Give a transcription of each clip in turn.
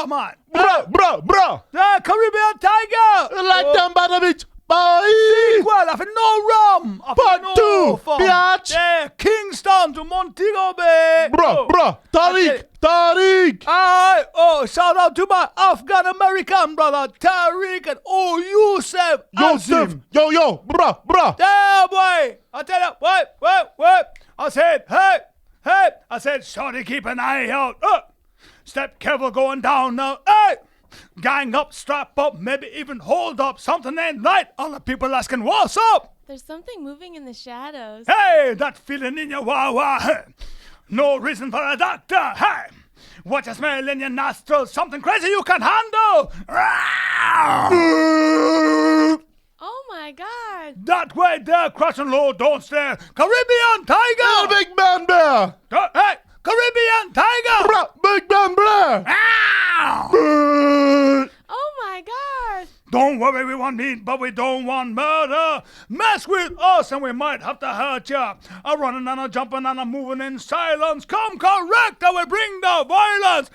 tiger, man. Bro. The Caribbean tiger. Like them by the beach. Boy. Well, I feel no rum. Part two, biatch. Yeah, Kingston to Montego Bay. Bro. Tariq. Shout out to my Afghan American brother, Tariq, and Yusef. Yo, bro. Yeah, boy. I tell you, wait. I said, hey. I said, shorty, keep an eye out. Step careful going down now. Hey. Gang up, strap up, maybe even hold up. Something ain't right. All the people asking, what's up? There's something moving in the shadows. Hey, that feeling in your wah-wah. No reason for a doctor. Hey, what you smell in your nostrils? Something crazy you can handle. Oh my God. That way there, crush and low, don't stare. Caribbean tiger. Big man bear. Hey, Caribbean tiger. Bro, big man bear. Oh my God. Don't worry, we want meat, but we don't want murder. Mess with us and we might have to hurt ya. A running and a jumping and a moving in silence. Come correct or we bring the violence.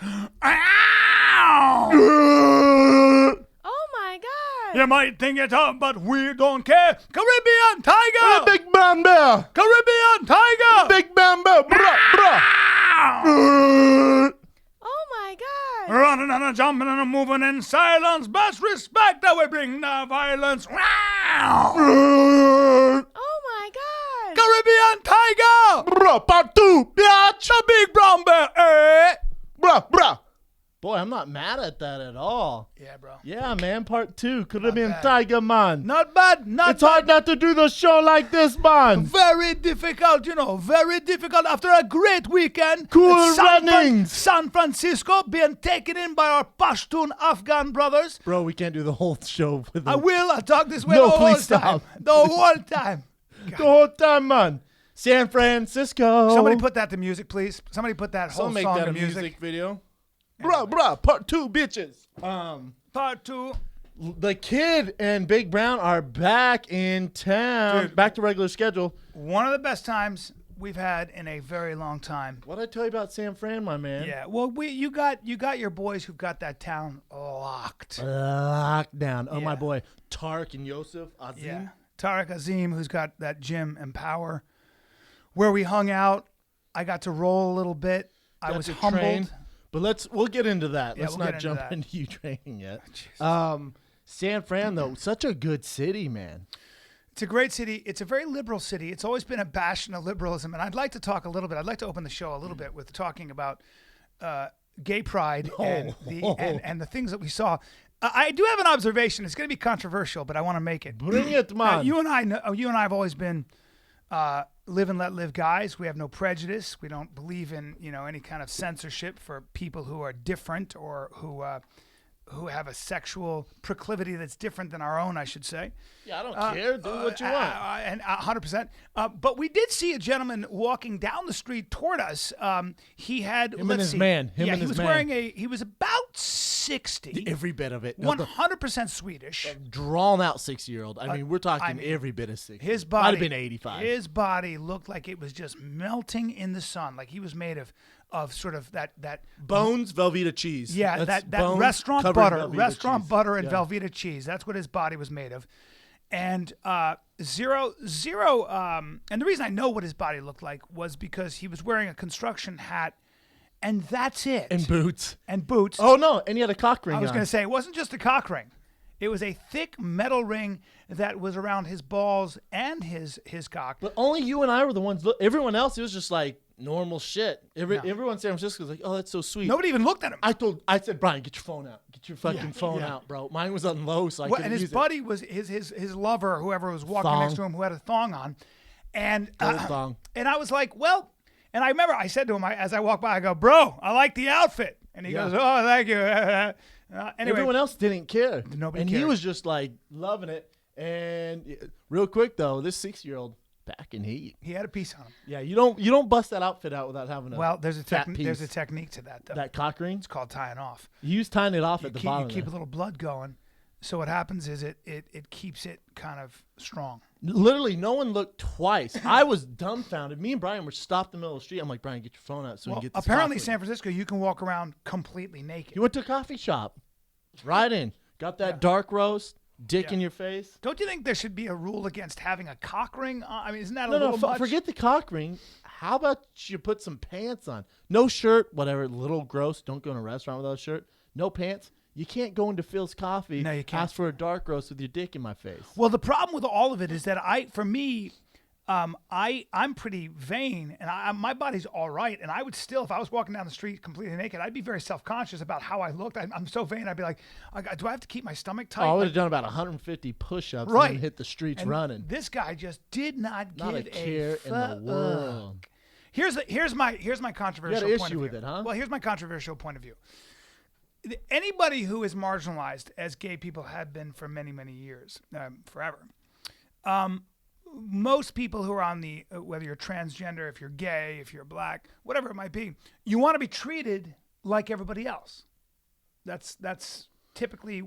Oh my God. You might think it up, but we don't care. Caribbean tiger. Big man bear. Caribbean tiger. Big man bear. Bro. Oh my God. Running and a jumping and a moving in silence. Best respect that we bring the violence. Oh my God. Caribbean tiger. Bro, part two, biatch. A big brown bear, eh? Bro. Boy, I'm not mad at that at all. Yeah, bro. Yeah, man, part two. Could have been tiger, man. Not bad, It's hard not to do the show like this, man. Very difficult, very difficult after a great weekend. Cool runnings. San Francisco being taken in by our Pashtun Afghan brothers. Bro, we can't do the whole show with them. I will. I'll talk this way No, the whole please time. stop. The whole time. The whole time, man. San Francisco. Somebody put that to music, please. Somebody put that whole make song that to a music. video. Bro, part two, bitches. Part two. The Kid and Big Brown are back in town. Dude. Back to regular schedule. One of the best times we've had in a very long time. What'd I tell you about San Fran, my man? Yeah. Well, you got your boys who've got that town locked. Lockdown. Oh, my Yeah. boy. Tark and Yosef Azim. Yeah. Tarek Azim, who's got that gym Empower, where we hung out. I got to roll a little bit. I Got was to humbled. train. But we'll get into that. Yeah, Let's we'll not get into jump that. into you training yet. Jesus. San Fran, though, such a good city, man. It's a great city. It's a very liberal city. It's always been a bastion of liberalism. And I'd like to talk a little bit. I'd like to open the show a little bit with talking about gay pride and the things that we saw. I do have an observation. It's going to be controversial, but I want to make it. Bring it, man. You and I have always been live and let live guys. We have no prejudice. We don't believe in any kind of censorship for people who are different or who have a sexual proclivity that's different than our own, I should say. Yeah, I don't care. Do what you want. And 100%. But we did see a gentleman walking down the street toward us. He had Him and his man. Him and he his was man. wearing he was about 60. Every bit of it. 100% Swedish. Drawn out 6-year-old. I mean, we're talking every bit of 60. His body Might have been 85. His body looked like it was just melting in the sun, like he was made of sort of that Bones, Velveeta cheese. yeah, That's that bones restaurant covered in butter, Velveeta restaurant cheese. butter and Yeah. Velveeta cheese. That's what his body was made of. And zero. And the reason I know what his body looked like was because he was wearing a construction hat, and that's it. And boots. And boots. Oh, no. And he had a cock ring I was on. going to say, it wasn't just a cock ring. It was a thick metal ring that was around his balls and his cock. But only you and I were the ones. Everyone else, it was just like normal shit. Everyone in San Francisco was like, oh, that's so sweet. Nobody even looked at him. I said, Bryan, get your phone out. Get your fucking phone out, bro. Mine was on low, so I couldn't And his use buddy was his lover, whoever was walking Thong. next to him, who had a thong on. And Gold thong. and I was like, well, and I remember I said to him as I walked by, I go, bro, I like the outfit. And he goes, oh, thank you. Anyway, Everyone else didn't care. Nobody and cared. he was just like loving it. And real quick though, this 6-year-old back in heat. he had a piece on him. Yeah, you don't bust that outfit out without having a Well, there's a fat piece. there's a technique to that, though. That cock ring. It's called tying off. You was tying it off at the You bottom. keep a there. little blood going, So what happens is it keeps it kind of strong. Literally, no one looked twice. I was dumbfounded. Me and Bryan were stopped in the middle of the street. I'm like, Bryan, get your phone out so we can get this apparently, coffee. San Francisco, you can walk around completely naked. You went to a coffee shop. Right in. Got that dark roast, dick in your face. Don't you think there should be a rule against having a cock ring? I mean, isn't that a little much? Forget the cock ring. How about you put some pants on? No shirt, whatever, little gross. Don't go in a restaurant without a shirt. No pants. You can't go into Phil's Coffee. No, you can't. Ask for a dark roast with your dick in my face. Well, the problem with all of it is that I'm pretty vain, and my body's all right. And I would still, if I was walking down the street completely naked, I'd be very self-conscious about how I looked. I'm so vain. I'd be like, do I have to keep my stomach tight? I would have done about 150 push-ups Right. and then hit the streets And running. This guy just did not give Not a care in the world. Here's my controversial You had an point issue of with view. it, huh? Well, here's my controversial point of view. Anybody who is marginalized, as gay people have been for many, many years, forever, most people who are on the, whether you're transgender, if you're gay, if you're black, whatever it might be, you want to be treated like everybody else. That's typically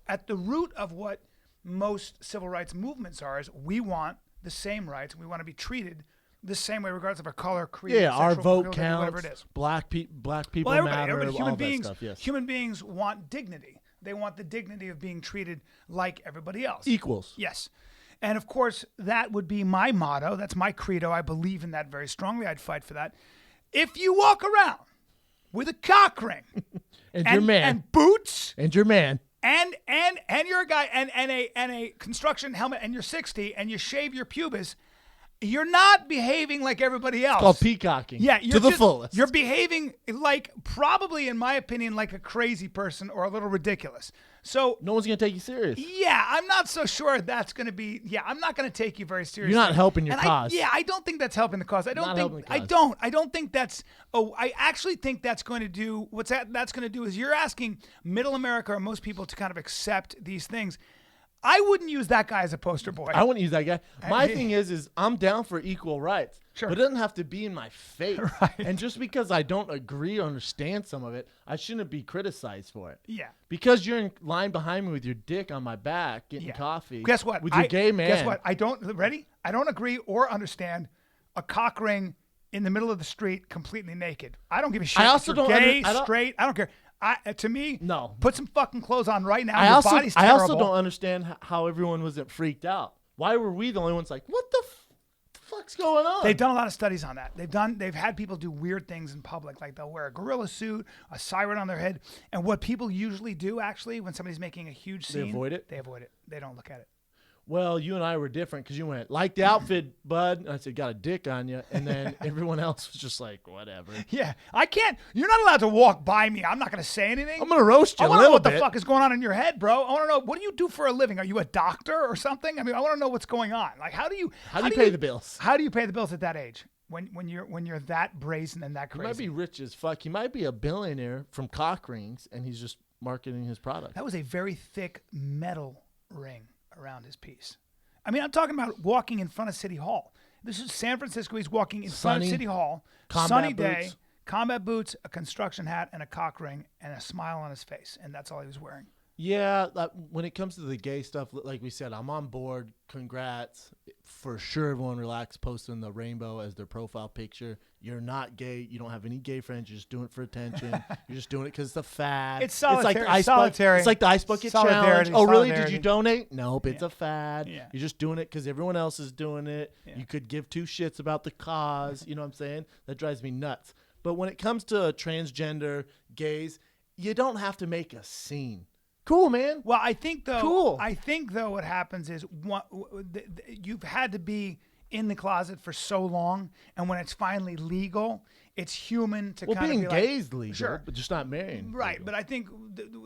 at the root of what most civil rights movements are, is we want the same rights. We want to be treated the same way, regardless of our color, creed, Our sexual vote proclivity, counts. whatever it is. Black people Well, matter. everybody, All that stuff. Yes. human beings want dignity. They want the dignity of being treated like everybody else. Equals. Yes. And of course, that would be my motto. That's my credo. I believe in that very strongly. I'd fight for that. If you walk around with a cock ring and your man and boots and your man and you're a guy and a construction helmet and you're 60 and you shave your pubis, you're not behaving like everybody else. It's called peacocking. Yeah, to the fullest. You're behaving like, probably in my opinion, like a crazy person or a little ridiculous. So no one's gonna take you serious. yeah, I'm not so sure that's going to be. Yeah, I'm not going to take you very seriously. You're not helping your And cause. I don't think that's helping the cause. I don't Not think. helping the I cause. don't. I don't think that's. Oh, I actually think that's going to do. That's going to do is you're asking middle America or most people to kind of accept these things. I wouldn't use that guy as a poster boy. I wouldn't use that guy. My thing is I'm down for equal rights. Sure. But it doesn't have to be in my face. Right. And just because I don't agree or understand some of it, I shouldn't be criticized for it. Yeah. Because you're in line behind me with your dick on my back getting coffee. Guess what? With your gay man. Guess what? I don't agree or understand a cock ring in the middle of the street completely naked. I don't give a shit. I also if you're don't gay, under- I don't- straight. I don't care. To me, No. Put some fucking clothes on right now. I Your also body's terrible. don't understand how everyone wasn't freaked out. Why were we the only ones like, what the fuck's going on? They've done a lot of studies on that. They've had people do weird things in public, like they'll wear a gorilla suit, a siren on their head, and what people usually do actually when somebody's making a huge scene, They avoid it? They avoid it. They don't look at it. Well, you and I were different because you went, like the outfit, bud. And I said, got a dick on you. And then everyone else was just like, whatever. Yeah, I can't. You're not allowed to walk by me. I'm not going to say anything. I'm going to roast you I a want to know little what bit. the fuck is going on in your head, bro. I want to know, what do you do for a living? Are you a doctor or something? I mean, I want to know what's going on. Like, how do you pay the bills? How do you pay the bills at that age? When you're that brazen and that He crazy? might be rich as fuck. He might be a billionaire from cock rings, and he's just marketing his product. That was a very thick metal ring around his piece. I mean, I'm talking about walking in front of City Hall. This is San Francisco. He's walking in front of City Hall. Sunny day, combat boots, a construction hat, and a cock ring, and a smile on his face. And that's all he was wearing. Yeah, when it comes to the gay stuff, like we said, I'm on board. Congrats. For sure, everyone relax posting the rainbow as their profile picture. You're not gay. You don't have any gay friends. You're just doing it for attention. You're just doing it because it's a fad. It's solitary. It's like the ice solitary. It's like the ice bucket Solidarity, challenge. Oh, really? solidarity. Did you donate? Nope. It's a fad. Yeah. You're just doing it because everyone else is doing it. Yeah. You could give two shits about the cause. You know what I'm saying? That drives me nuts. But when it comes to transgender gays, you don't have to make a scene. Cool, man. Well, I think though. Cool. I think though, what happens is you've had to be in the closet for so long, and when it's finally legal, it's human to kind of being be gay like, is legal, sure, but just not marrying. right? legal. But I think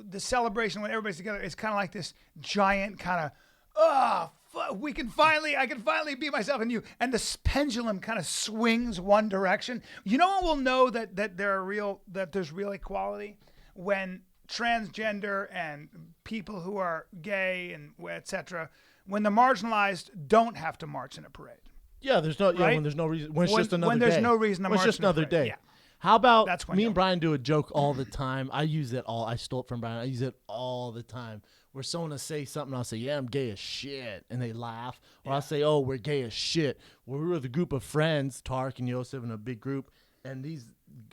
the celebration when everybody's together is kind of like this giant kind of, I can finally be myself and you, and the pendulum kind of swings one direction. You know when we'll know that there's real equality? When transgender and people who are gay and etc., when the marginalized don't have to march in a parade. Yeah, there's no Right? when there's no reason when it's just another when day. there's no reason to When march it's just in a another parade. day. Yeah. How about That's when me you'll- and Bryan do a joke all the time. I use it all. I stole it from Bryan. I use it all the time. Where someone will say something, I'll say, yeah, I'm gay as shit. And they laugh. Or I'll say, oh, we're gay as shit. We were with a group of friends, Tark and Yosef, in a big group. And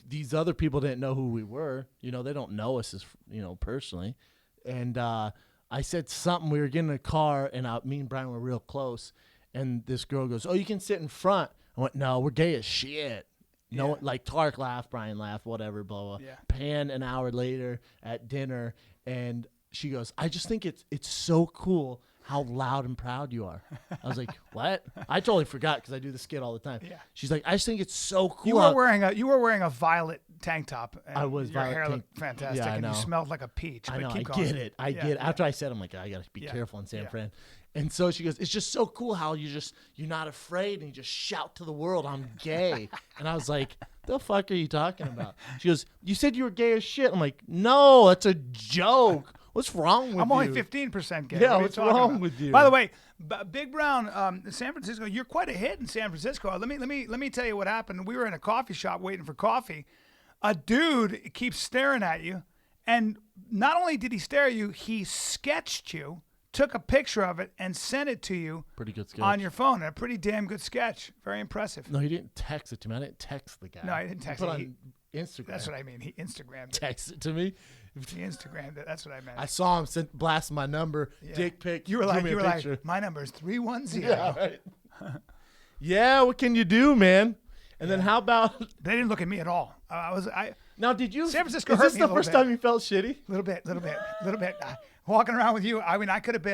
these other people didn't know who we were. You know, they don't know us as, you know, personally. And I said something. We were getting in a car, and me and Bryan were real close. And this girl goes, oh, you can sit in front. I went, no, we're gay as shit. No, like Tark laughed, Bryan laughed, whatever, blah, blah. Yeah. Pan an hour later at dinner, and she goes, I just think it's so cool how loud and proud you are. I was like, what? I totally forgot because I do the skit all the time. Yeah. She's like, I just think it's so cool. You were wearing a violet tank top. And I was your violet hair tank- looked fantastic, Yeah, I and you know. smelled like a peach. I but know, I keep going. get it. I get it. After I said, I'm like, I got to be careful in San Fran. And so she goes, it's just so cool how you're not afraid and you just shout to the world, I'm gay. And I was like, the fuck are you talking about? She goes, you said you were gay as shit. I'm like, no, that's a joke. What's wrong with you? I'm only 15% gay. Yeah, What are you what's talking wrong about? with you? By the way, Big Brown, San Francisco, you're quite a hit in San Francisco. Let me tell you what happened. We were in a coffee shop waiting for coffee. A dude keeps staring at you, and not only did he stare at you, he sketched you, took a picture of it, and sent it to you Pretty good sketch. on your phone. A pretty damn good sketch. Very impressive. No, he didn't text it to me. I didn't text the guy. No, I didn't text He put it. on Instagram. That's what I mean. He Instagrammed it. Text it to me. He Instagrammed it. That's what I meant. I saw him blast my number, dick pic. You were drew me a like, picture. my number is 310. Yeah, right. Yeah, what can you do, man? And then how about They didn't look at me at all. now? Did you? San Francisco Is hurt this me the a little first bit. time you felt shitty? Little bit. Walking around with you, I mean, I could have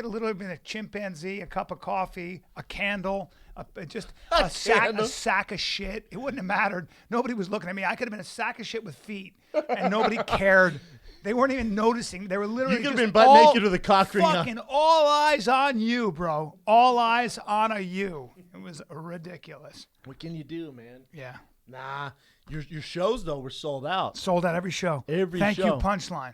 literally been a chimpanzee, a cup of coffee, a candle, a sack of shit. It wouldn't have mattered. Nobody was looking at me. I could have been a sack of shit with feet, and nobody cared. They weren't even noticing. They were literally You could have just been butt naked with a cock ring on. fucking all eyes on you, bro. All eyes on you. It was ridiculous. What can you do, man? Yeah. Nah, your shows though were sold out. Sold out every show. Thank you, show. Punchline.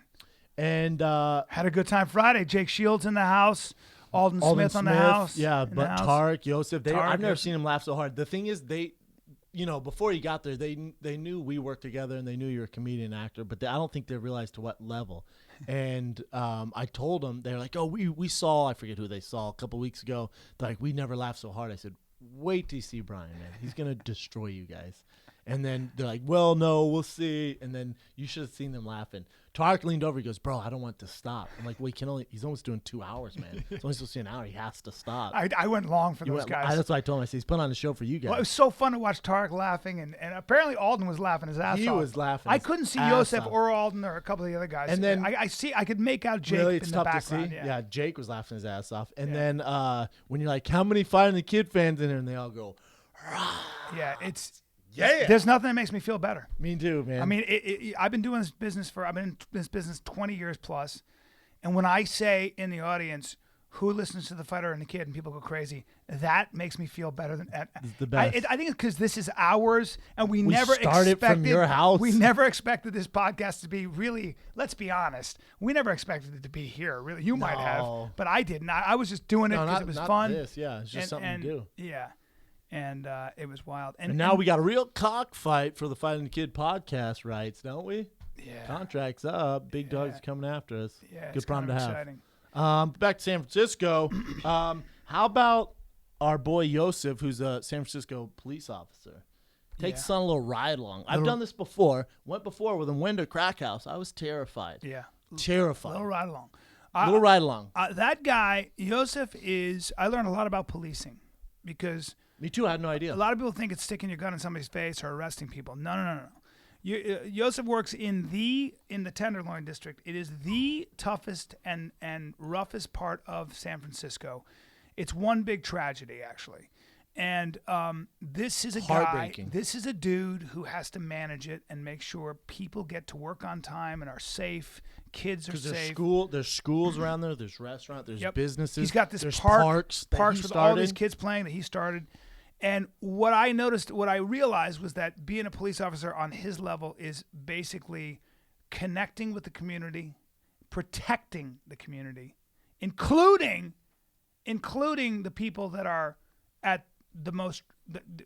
And Had a good time Friday. Jake Shields in the house. Alden Smith on the house. Yeah, in the but house. Tark, Yosef, Tark, I've never Yosef. seen him laugh so hard. The thing is, before you got there, they knew we worked together and they knew you were a comedian actor, but I don't think they realized to what level. And I told them, they're like, oh, we saw, I forget who they saw a couple weeks ago. They're like, we never laughed so hard. I said, wait till you see Bryan, man. He's going to destroy you guys. And then they're like, well, no, we'll see. And then you should have seen them laughing. Tark leaned over. He goes, bro, I don't want it to stop. I'm like, well, he's almost doing 2 hours, man. It's only supposed to be an hour. He has to stop. I went long for those guys. That's what I told him. I said, he's putting on a show for you guys. Well, it was so fun to watch Tark laughing, and apparently Alden was laughing his ass off. He was laughing I his couldn't see ass Yosef off. or Alden or a couple of the other guys. And then- I could make out Jake Really, in it's the tough to see. background. Yeah, Jake was laughing his ass off. And then when you're like, how many Fighting the Kid fans in there? And they all go, Yeah, it's yeah. There's nothing that makes me feel better. Me too, man. I mean, I've been doing this business I've been in this business 20 years plus, and when I say in the audience, who listens to the Fighter and the Kid, and people go crazy, that makes me feel better than It's the best. I think it's because this is ours, and we never started expected from your house. We never expected this podcast to be really. Let's be honest, we never expected it to be here. Really, you might have, No. but I didn't. I was just doing it because it was not fun. This, yeah, it's just something to do. Yeah, and it was wild. And now we got a real cockfight for the Fighting the Kid podcast rights, don't we? yeah, Contracts up. Big Dog's coming after us. yeah, Good it's problem kind to of have. exciting. Back to San Francisco. How about our boy Yosef, who's a San Francisco police officer? Take Yeah. son a little ride along. I've done this before. Went before with him. Went to crack house. I was terrified. Yeah, Terrified. little ride along. Little ride along. That guy, Yosef, I learned a lot about policing because Me too. I had no a idea. lot of people think it's sticking your gun in somebody's face or arresting people. No. Yosef works in the Tenderloin district. It is the toughest and roughest part of San Francisco. It's one big tragedy, actually. And this is a guy, Heartbreaking. this is a dude who has to manage it and make sure people get to work on time and are safe. Kids are Because safe. there's schools around there. There's restaurants. There's businesses. He's got this there's parks that he with all these started. kids playing that he started. And what I realized was that being a police officer on his level is basically connecting with the community, protecting the community, including the people that are at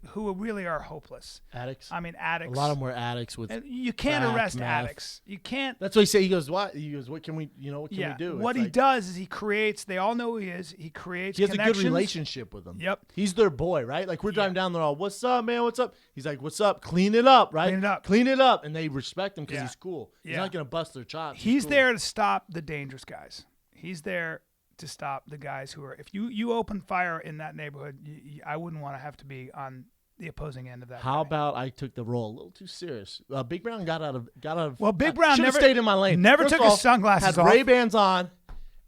who really are hopeless. Addicts. I mean, addicts. A lot of them were addicts with. And you can't crack, arrest meth. addicts. You can't. That's what he said. He goes, "What?" He goes, "What can we? What can we do?" What It's he does is he creates. They all know who he is. He creates. He has a good connections. relationship with them. Yep. He's their boy, right? Like we're driving down there, all, "What's up, man? What's up?" He's like, "What's up? Clean it up, right? Clean it up. Clean it up," and they respect him because Yeah. he's cool. He's Yeah. not gonna bust their chops. He's cool. there to stop the dangerous guys. He's there to stop the guys who are. If you open fire in that neighborhood, I wouldn't want to have to be on the opposing end of that. How guy. about I took the role a little too serious? Big Brown got out of. Well, Big Brown should've never stayed in my lane. Never First took of all, his sunglasses had off. Ray-Bans on,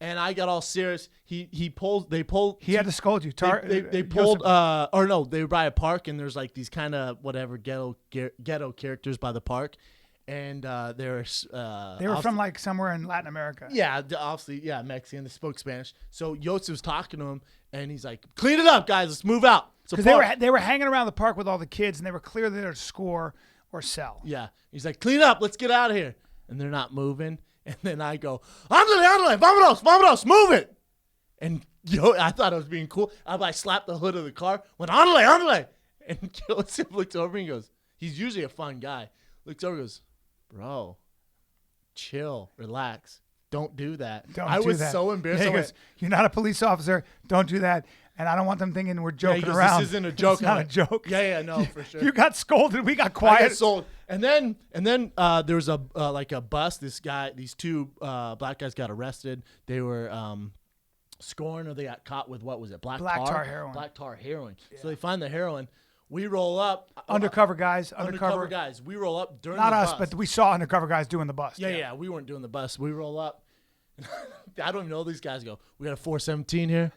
and I got all serious. They pulled. He had to scold you. They pulled. Or no, they were by a park, and there's like these kind of whatever ghetto characters by the park, and they were from like somewhere in Latin America. Yeah, obviously, yeah, Mexican. They spoke Spanish. So Yosef was talking to him, and he's like, "Clean it up, guys. Let's move out." Because they were hanging around the park with all the kids, and they were clearly there to score or sell. Yeah, he's like, "Clean it up. Let's get out of here." And they're not moving. And then I go, "Ándale, vámonos, move it." And I thought I was being cool. I slapped the hood of the car, went, "Ándale." And Yosef looks over and goes, he's usually a fun guy. Looks over and goes, "Bro, chill, relax. Don't do that." I was so embarrassed. Yeah, he I goes, went, "You're not a police officer. Don't do that." And I don't want them thinking we're joking he goes, around. "This isn't a joke." It's not a went, joke. Yeah, no, for sure. You got scolded. We got I quiet. got sold. And then there was a bus. These two black guys got arrested. They were scoring, or they got caught with what was it? Black tar heroin. Black tar heroin. Yeah. So they find the heroin. We roll up. Undercover guys. Undercover guys. We roll up during not the us, bus. but we saw undercover guys doing the bust. Yeah. We weren't doing the bus. We roll up. I don't even know these guys. Go, "We got a 417 here,"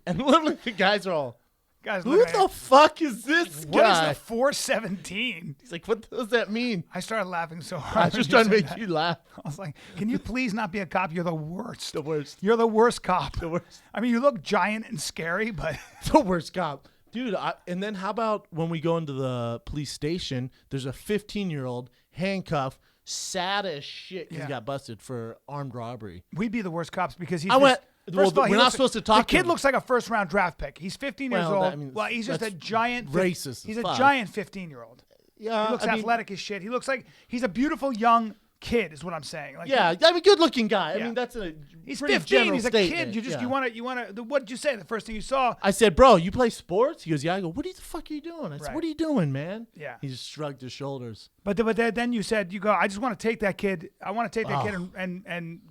and literally the guys are all, Guys, "Who the fuck is this What guy?" is the 417? He's like, "What does that mean?" I started laughing so I hard. was just when trying to said make that. you laugh. I was like, can you please not be a cop? You're the worst. The worst. You're the worst cop. The worst. I mean, you look giant and scary, but The worst cop. Dude, and then how about when we go into the police station, there's a 15-year-old handcuffed, sad as shit. He Yeah. got busted for armed robbery. we'd be the worst cops because he's. I went, First well, of all, we're he not looks supposed to like, talk The to kid him. looks like a first-round draft pick. He's 15 years Well, old. I mean, well, he's just a that's giant. racist as He's a fuck. giant 15-year-old. Yeah, He looks I mean, athletic as shit. He looks like he's a beautiful young kid, is what I'm saying. Like, yeah, I mean, good-looking guy. I Yeah. mean, that's a he's pretty 15. general He's a statement. kid. Yeah. You want to. What did you say? The first thing you saw? I said, "Bro, you play sports?" He goes, "Yeah." I go, "What the fuck are you doing?" I said, Right. "What are you doing, man?" Yeah. He just shrugged his shoulders. But then you said, you go, I just want to take that kid. I want to take that Oh. kid and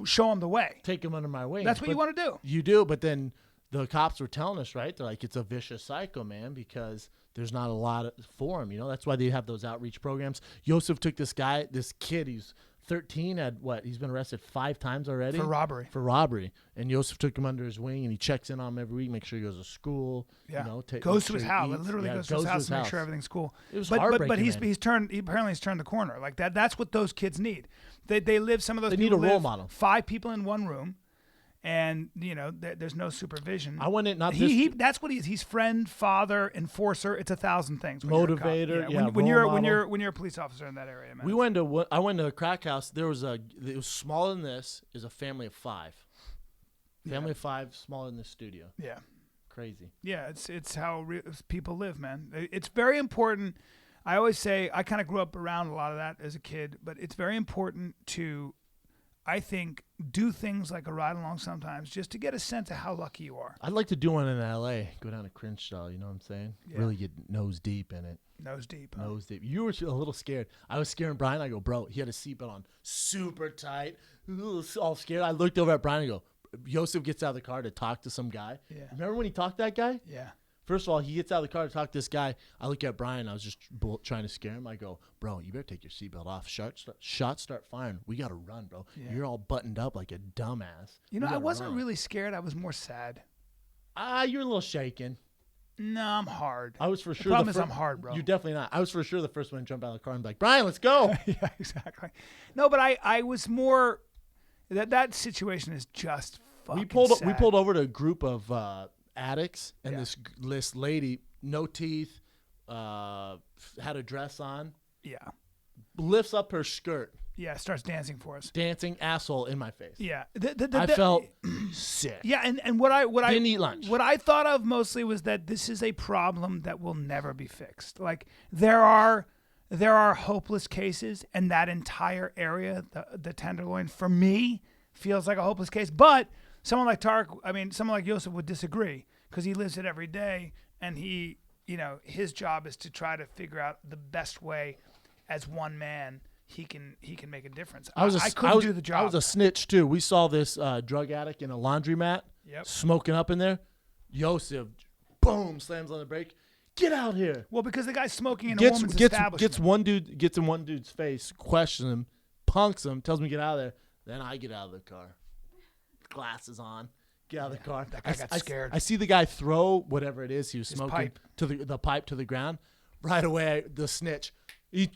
show him the way. Take him under my wing. That's what you But want to do. You do, but then the cops were telling us, right? They're like, it's a vicious cycle, man, because there's not a lot for him. That's why they have those outreach programs. Yosef took this kid, he's 13, he's been arrested 5 times already. For robbery. And Yosef took him under his wing, and he checks in on him every week, make sure he goes to school. Yeah. Goes Goes to his house. Literally goes to his house to make sure everything's cool. It was but heartbreaking, he's man. apparently turned the corner. Like that's what those kids need. They live, some of those They people need a role live model. 5 people in one room. And there's no supervision. I went in not he this. that's what he is. He's friend, father, enforcer. It's 1,000 things. when you're a cop. Motivator, yeah, when you're role model. when you're a police officer in that area, man. I went to a crack house. It was smaller than this. Is a family of 5. Family of 5, smaller than this studio. Yeah. Crazy. Yeah, it's how people live, man. It's very important. I always say I kind of grew up around a lot of that as a kid, but it's very important to, I think, do things like a ride along sometimes just to get a sense of how lucky you are. I'd like to do one in L.A. Go down to Crenshaw, you know what I'm saying? Yeah. Really get nose deep in it. Nose deep. Huh? Nose deep. You were a little scared. I was scaring Bryan. I go, "Bro," he had a seatbelt on super tight. All scared. I looked over at Bryan and go, Yosef gets out of the car to talk to some guy. Yeah. Remember when he talked to that guy? Yeah. First of all, he gets out of the car to talk to this guy. I look at Bryan. I was just trying to scare him. I go, "Bro, you better take your seatbelt off. Shots start firing. We got to run, bro. Yeah. You're all buttoned up like a dumbass." I wasn't really scared. I was more sad. You're a little shaken. No, I'm hard. I was for sure. The problem is I'm hard, bro. You're definitely not. I was for sure the first one to jump out of the car and be like, "Bryan, let's go." Yeah, exactly. No, but I was more, that situation is just fucking We pulled sad. over to a group of addicts, and Yeah. this lady, no teeth, had a dress on, Yeah. lifts up her skirt, Yeah, starts dancing for us. Dancing asshole in my face. Yeah. I felt sick. Yeah, and what I Didn't eat lunch. What I thought of mostly was that this is a problem that will never be fixed. Like there are hopeless cases, and that entire area, the Tenderloin, for me, feels like a hopeless case. But someone like Tark, someone like Yosef would disagree because he lives it every day, and he, his job is to try to figure out the best way, as one man, he can make a difference. I couldn't do the job. I was a snitch too. We saw this drug addict in a laundromat, smoking up in there. Yosef, boom, slams on the brake. Get out here. Well, because the guy's smoking in a woman's establishment. Gets in one dude's face, questions him, punks him, tells him to get out of there. Then I get out of the car. Glasses on. Get out of the car. That guy got scared. I see the guy throw whatever it is he was smoking pipe. to the pipe to the ground. Right away, the snitch. He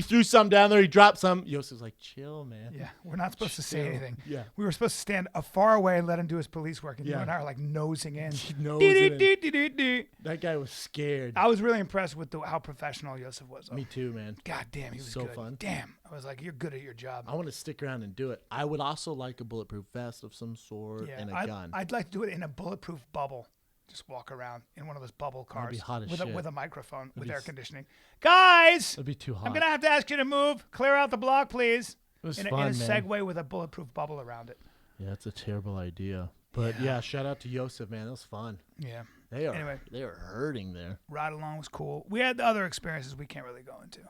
threw some down there. He dropped some. Yosef's like, chill, man. Yeah, we're not supposed to say anything. Yeah. We were supposed to stand far away and let him do his police work. And you and I are like nosing in. That guy was scared. I was really impressed with how professional Yosef was. Me too, man. God damn, he was so good. fun. Damn. I was like, you're good at your job. I want to stick around and do it. I would also like a bulletproof vest of some sort and a gun. I'd like to do it in a bulletproof bubble. Just walk around in one of those bubble cars be hot as shit. with a microphone with air conditioning. Guys, it'd be too hot. I'm gonna have to ask you to move. Clear out the block, please. It was in fun, a man. Segway with a bulletproof bubble around it. Yeah, it's a terrible idea. But yeah, shout out to Yosef, man. That was fun. Yeah. They are hurting there. Ride along was cool. We had other experiences we can't really go into.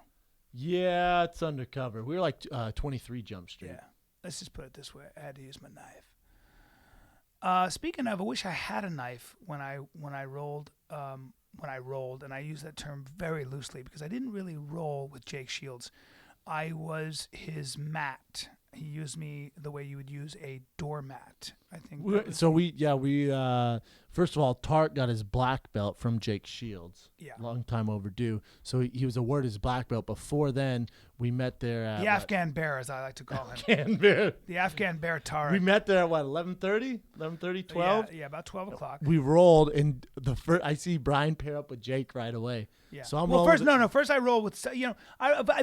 Yeah, it's undercover. We were like 23 Jump Street. Yeah. Let's just put it this way. I had to use my knife. Speaking of, I wish I had a knife when I rolled, and I use that term very loosely because I didn't really roll with Jake Shields. I was his mat. He used me the way you would use a doormat. I think. First of all, Tark got his black belt from Jake Shields. Yeah. Long time overdue. So he was awarded his black belt. Before then, we met there at... The Afghan Bear, as I like to call him. Afghan Bear. The Afghan Bear Tark. We met there at, 11:30? 11:30, 12? Yeah, about 12 o'clock. We rolled, and I see Bryan pair up with Jake right away. Yeah. So I'm First I roll with,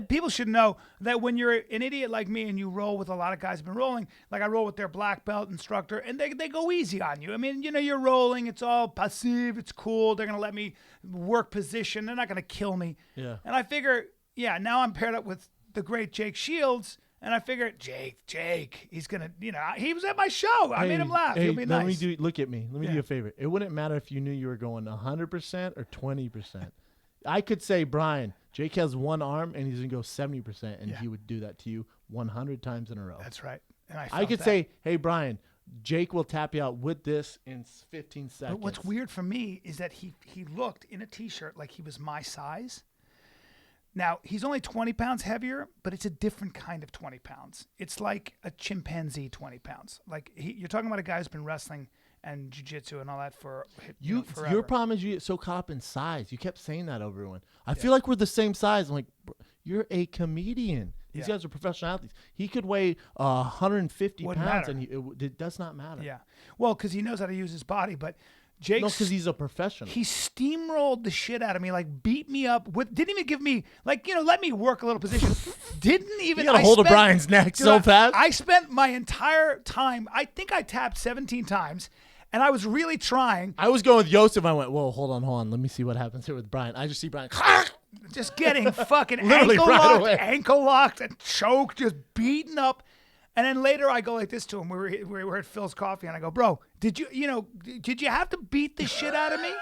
people should know that when you're an idiot like me and you roll with a lot of guys who've been rolling, like I roll with their black belt instructor, and they go easy on you. I mean, you're rolling, it's all passive, it's cool. They're going to let me work position. They're not going to kill me. Yeah. And I figure, now I'm paired up with the great Jake Shields, and I figure, Jake, he's going to, he was at my show. I made him laugh. He'll be nice. Look at me. Let me do you a favor. It wouldn't matter if you knew you were going 100% or 20%. I could say, Bryan, Jake has one arm and he's going to go 70%, and he would do that to you 100 times in a row. That's right. And I could say, hey, Bryan, Jake will tap you out with this in 15 seconds. But what's weird for me is that he looked in a T-shirt like he was my size. Now, he's only 20 pounds heavier, but it's a different kind of 20 pounds. It's like a chimpanzee 20 pounds. Like you're talking about a guy who's been wrestling and jiu-jitsu and all that for forever. Your problem is you get so caught up in size. You kept saying that over everyone. I feel like we're the same size. I'm like, you're a comedian. These guys are professional athletes. He could weigh 150 Wouldn't pounds, matter. and it does not matter. Yeah. Well, because he knows how to use his body, but Jake. No, because he's a professional. He steamrolled the shit out of me, like beat me up. Didn't even give me, let me work a little position. Didn't even. You got a hold of Bryan's neck so fast. I spent my entire time. I think I tapped 17 times. And I was really trying. I was going with Yosef. I went, whoa, hold on. Let me see what happens here with Bryan. I just see Bryan. Just getting fucking ankle locked and choked, just beaten up. And then later I go like this to him. We were at Phil's Coffee, and I go, bro, did you have to beat the shit out of me?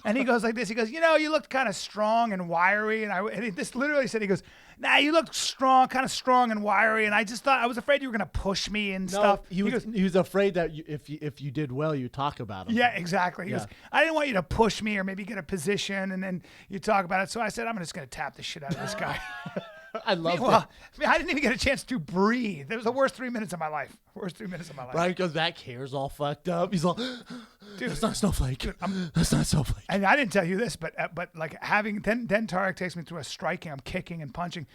And he goes like this. He goes, you looked kind of strong and wiry. And he just literally said, he goes, nah, you look strong, kind of strong and wiry. And I just thought, I was afraid you were going to push me and stuff. He was afraid that if you did well, you talk about him. Yeah, exactly. He goes, I didn't want you to push me or maybe get a position and then you talk about it. So I said, I'm just going to tap the shit out of this guy. I love it. I didn't even get a chance to breathe. It was the worst 3 minutes of my life. Bryan goes back, hair's all fucked up. He's all, dude, that's not Snowflake. Dude, that's not Snowflake. And I didn't tell you this, but like having then Tarek takes me through a striking. I'm kicking and punching.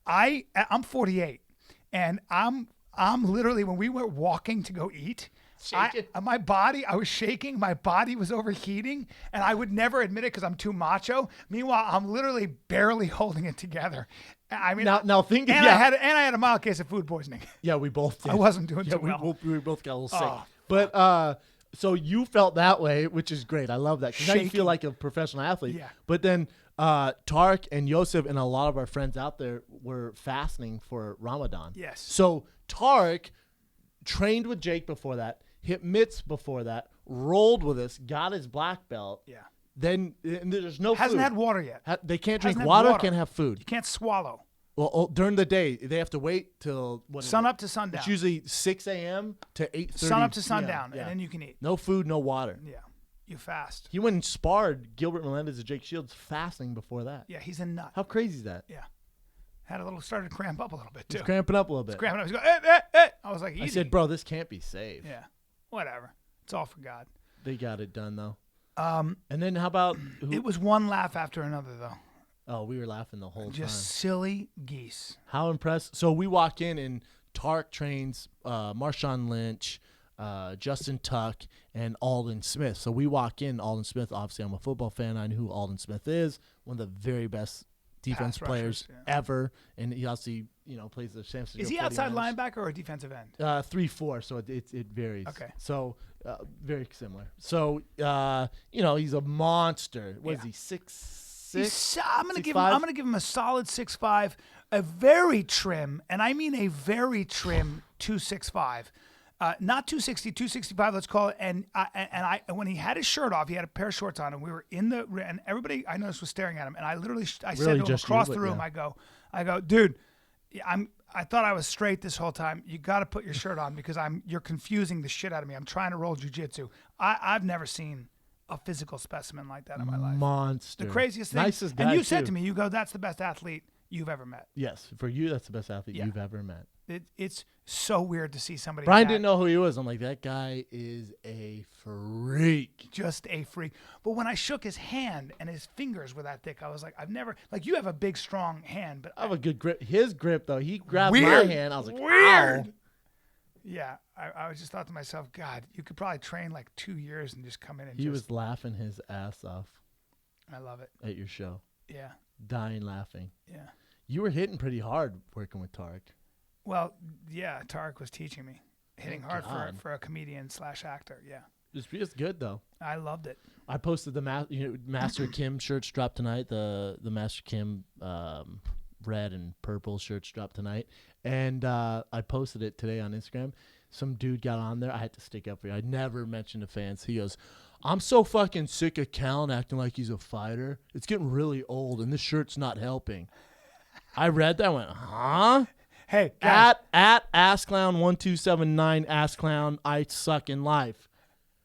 I'm 48, and I'm literally, when we were walking to go eat, Shaking. My body, I was shaking. My body was overheating, and I would never admit it because I'm too macho. Meanwhile, I'm literally barely holding it together. I mean, now think. and Yeah. I had a mild case of food poisoning. Yeah, we both did. I wasn't doing Yeah, too well. we both got a little sick. Oh, But so you felt that way, which is great. I love that because now you Shaking. feel like a professional athlete. Yeah. But then Tark and Yosef and a lot of our friends out there were fasting for Ramadan. Yes. So Tark trained with Jake before that, hit mitts before that, rolled with us, got his black belt. Yeah. Then and there's no Hasn't food. had water yet. They can't drink Hasn't had water, water. can't have food. You can't swallow. Well, during the day, they have to wait till what is Sun it? up to sundown. It's usually 6 a.m. to 8:30. Sun up to sundown, Yeah, yeah. and then you can eat. No food, no water. Yeah. You fast. He went and sparred Gilbert Melendez and Jake Shields fasting before that. Yeah, he's a nut. How crazy is that? Yeah. Started to cramp up a little bit, too. He's cramping up a little bit. Cramping up. He's going, eh, eh, eh. I was like, easy. I said, bro, this can't be safe. Yeah. Whatever. It's all for God. They got it done, though. And then how about It was one laugh after another, though. Oh, we were laughing the whole Just silly geese. How impressed. So we walk in and Tark trains Marshawn Lynch, Justin Tuck, and Alden Smith. So we walk in, Alden Smith, obviously I'm a football fan. I know who Alden Smith is, one of the very best defense Pass players rushers, yeah. ever. And he obviously, plays the San Francisco Is he 49ers. outside linebacker or a defensive end? 3-4, so it varies. Okay. So very similar. So, he's a monster. What is Yeah. he, 6'6"? I'm gonna 6'5"? give him a solid 6'5", a very trim, and I mean a very trim 265, not 260, 265. Let's call it. And when he had his shirt off, he had a pair of shorts on, and we were and everybody I noticed was staring at him, and I literally said to him just across you, the but room, yeah. I go, dude, I thought I was straight this whole time. You got to put your shirt on because you're confusing the shit out of me. I'm trying to roll jiu-jitsu. I've never seen a physical specimen like that in my life. Monster. The craziest thing. Nicest guy, and you said too. to me, you go, that's the best athlete you've ever met. Yes, for you, that's the best athlete Yeah. you've ever met. It's so weird to see somebody. Brian that- didn't know who he was. I'm like, that guy is a freak. Just a freak. But when I shook his hand and his fingers were that thick, I was like, I've never, like, you have a big, strong hand, but I have a good grip. His grip, though, he grabbed Weird. my hand. I was like, Weird. ow. Yeah, I just thought to myself, God, you could probably train like 2 years and just come in and He just. was laughing his ass off I love it. at your show, Yeah, dying laughing. yeah. You were hitting pretty hard working with Tark. Well, yeah, Tark was teaching me hitting Thank hard God. for a comedian / actor. Yeah, It's good, though. I loved it. I posted the Master Kim shirts dropped tonight. The Master Kim red and purple shirts dropped tonight, and I posted it today on Instagram. Some dude got on there. I had to stick up for you. I never mentioned to fans. He goes, "I'm so fucking sick of Callan acting like he's a fighter. It's getting really old, and this shirt's not helping." I read that. I went, huh? Hey, guys, At AssClown1279 AssClown, I suck in life.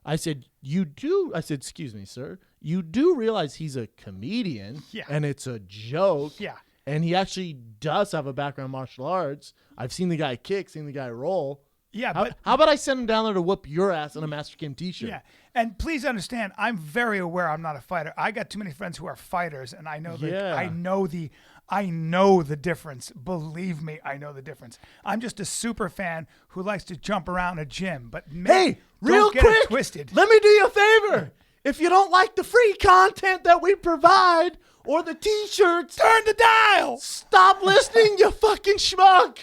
I said, you do? I said, excuse me, sir. You do realize he's a comedian, Yeah. and it's a joke. Yeah. And he actually does have a background in martial arts. I've seen the guy kick, seen the guy roll. yeah, How, but how about I send him down there to whoop your ass in a Master Kim t-shirt? yeah, and please understand, I'm very aware I'm not a fighter. I got too many friends who are fighters, and I know that Yeah. I know the difference. Believe me, I know the difference. I'm just a super fan who likes to jump around a gym. But Hey, real don't get it quick, twisted. let me do you a favor. If you don't like the free content that we provide or the t-shirts, Turn the dial. stop listening, you fucking schmuck.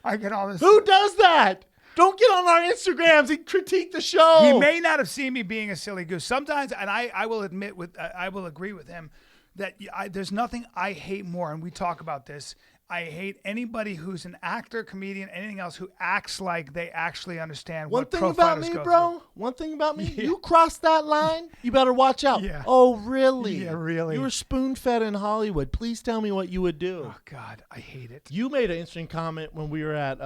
I get all this. Who does that? Don't get on our Instagrams and critique the show. He may not have seen me being a silly goose. Sometimes, and I will admit, I will agree with him that there's nothing I hate more, and we talk about this. I hate anybody who's an actor, comedian, anything else who acts like they actually understand One what thing pro about fighters me, go bro. through. One thing about me. You cross that line, you better watch out. Yeah. Oh, really? Yeah, really. You were spoon-fed in Hollywood. Please tell me what you would do. Oh God, I hate it. You made an interesting comment when we were at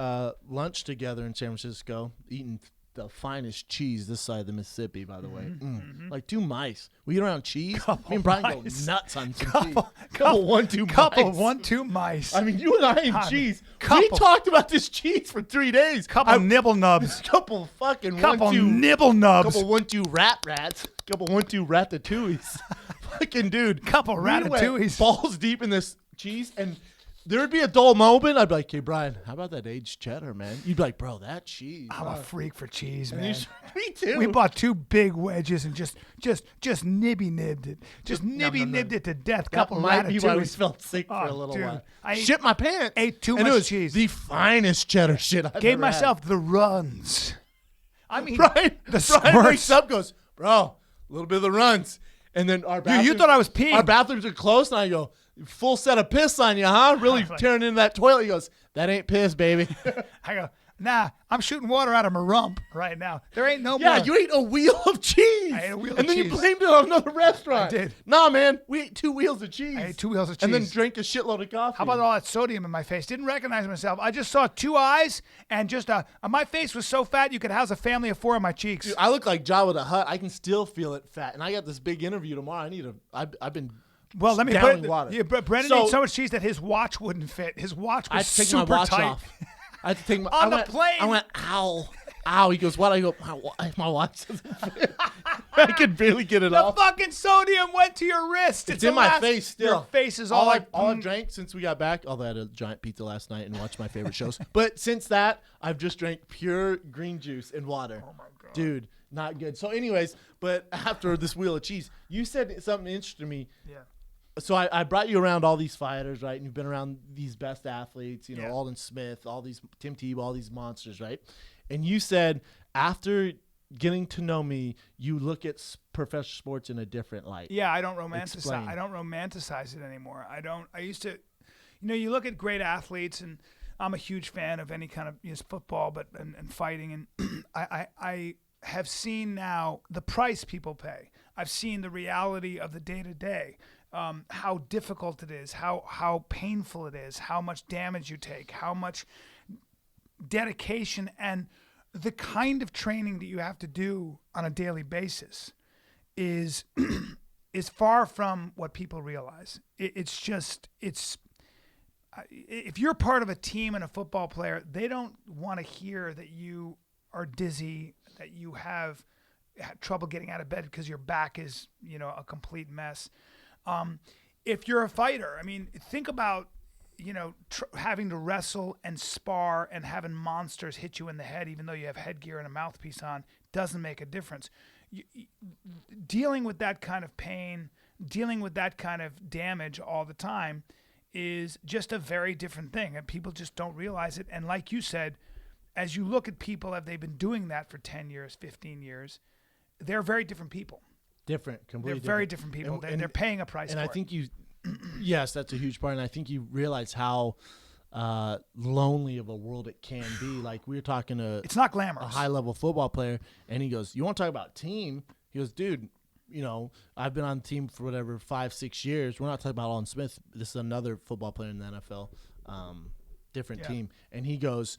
lunch together in San Francisco, eating the finest cheese this side of the Mississippi, by the way. Like two mice. We eat around cheese. Me and Brian mice. go nuts on some cheese. Couple 1-2 mice. I mean, you and I and God, cheese. We couple. talked about this cheese for 3 days. couple nibble nubs. Couple fucking Couple 1-2 nibble nubs. Couple 1-2 rats. Couple 1-2 ratatouilles. Fucking dude. Couple we went ratatouilles. balls deep in this cheese, and there would be a dull moment.'d be like, hey, Bryan, how about that aged cheddar, man? You'd be like, bro, that cheese. I'm a freak for cheese, And man. me too. We bought 2 big wedges and just nibby-nibbed it. Just nibby-nibbed it to death. That Couple might be why we ratatouilles. felt sick for a Oh, little dude. while. I Shit my pants. ate too And much it was cheese. the finest cheddar shit I've Gave ever myself the runs. I mean, Brian the wakes squirts. up, goes, bro, a little bit of the runs. And then our bathrooms, you thought I was peeing. Our bathrooms are close, and I go, full set of piss on you, huh? Really like- tearing into that toilet. He goes, that ain't piss, baby. I go, nah, I'm shooting water out of my rump right now. There ain't no Yeah, more. you ate a wheel of cheese. I ate a wheel of and then cheese. you blamed it on another restaurant. I did. Nah, man, we ate 2 wheels of cheese. I ate 2 wheels of cheese. And then drank a shitload of coffee. How about all that sodium in my face? Didn't recognize myself. I just saw 2 eyes and just my face was so fat you could house a family of 4 on my cheeks. Dude, I look like Jabba the Hutt. I can still feel it fat. And I got this big interview tomorrow. I've been Well, let me put downing it. water. Yeah, Brendan ate so much cheese that his watch wouldn't fit. His watch I had was to take super my watch tight. off. I had to take my On I the went, plane. I went, ow, ow. He goes, what? I go, my watch doesn't fit. I could barely get it The off. fucking sodium went to your wrist. It's the in my last- face still. Your face is all all like I drank since we got back. Although I had a giant pizza last night and watched my favorite shows. But since that, I've just drank pure green juice and water. Oh my god, dude, not good. So, anyways, but after this wheel of cheese, you said something interesting to me. Yeah. So I brought you around all these fighters, right? And you've been around these best athletes, you know, Yeah. Alden Smith, all these Tim Tebow, all these monsters, right? And you said after getting to know me, you look at professional sports in a different light. Yeah, I don't romanticize. Explain. I don't romanticize it anymore. I used to, you look at great athletes, and I'm a huge fan of any kind of football, but and fighting, and I have seen now the price people pay. I've seen the reality of the day to day. How difficult it is, how painful it is, how much damage you take, how much dedication, and the kind of training that you have to do on a daily basis is far from what people realize. If you're part of a team and a football player, they don't want to hear that you are dizzy, that you have trouble getting out of bed because your back is, a complete mess. If you're a fighter, I mean, think about, having to wrestle and spar and having monsters hit you in the head, even though you have headgear and a mouthpiece on, doesn't make a difference. Dealing with that kind of pain, dealing with that kind of damage all the time is just a very different thing. And people just don't realize it. And like you said, as you look at people, have they been doing that for 10 years, 15 years, they're very different people. Completely They're very different people. And they're paying a price and for I it. think yes, that's a huge part. And I think you realize how lonely of a world it can be. Like we were talking to it's not glamorous. a high-level football player, and he goes, you want to talk about team? He goes, dude, I've been on the team for whatever 5-6 years. We're not talking about Alden Smith. This is another football player in the NFL, different team. And he goes,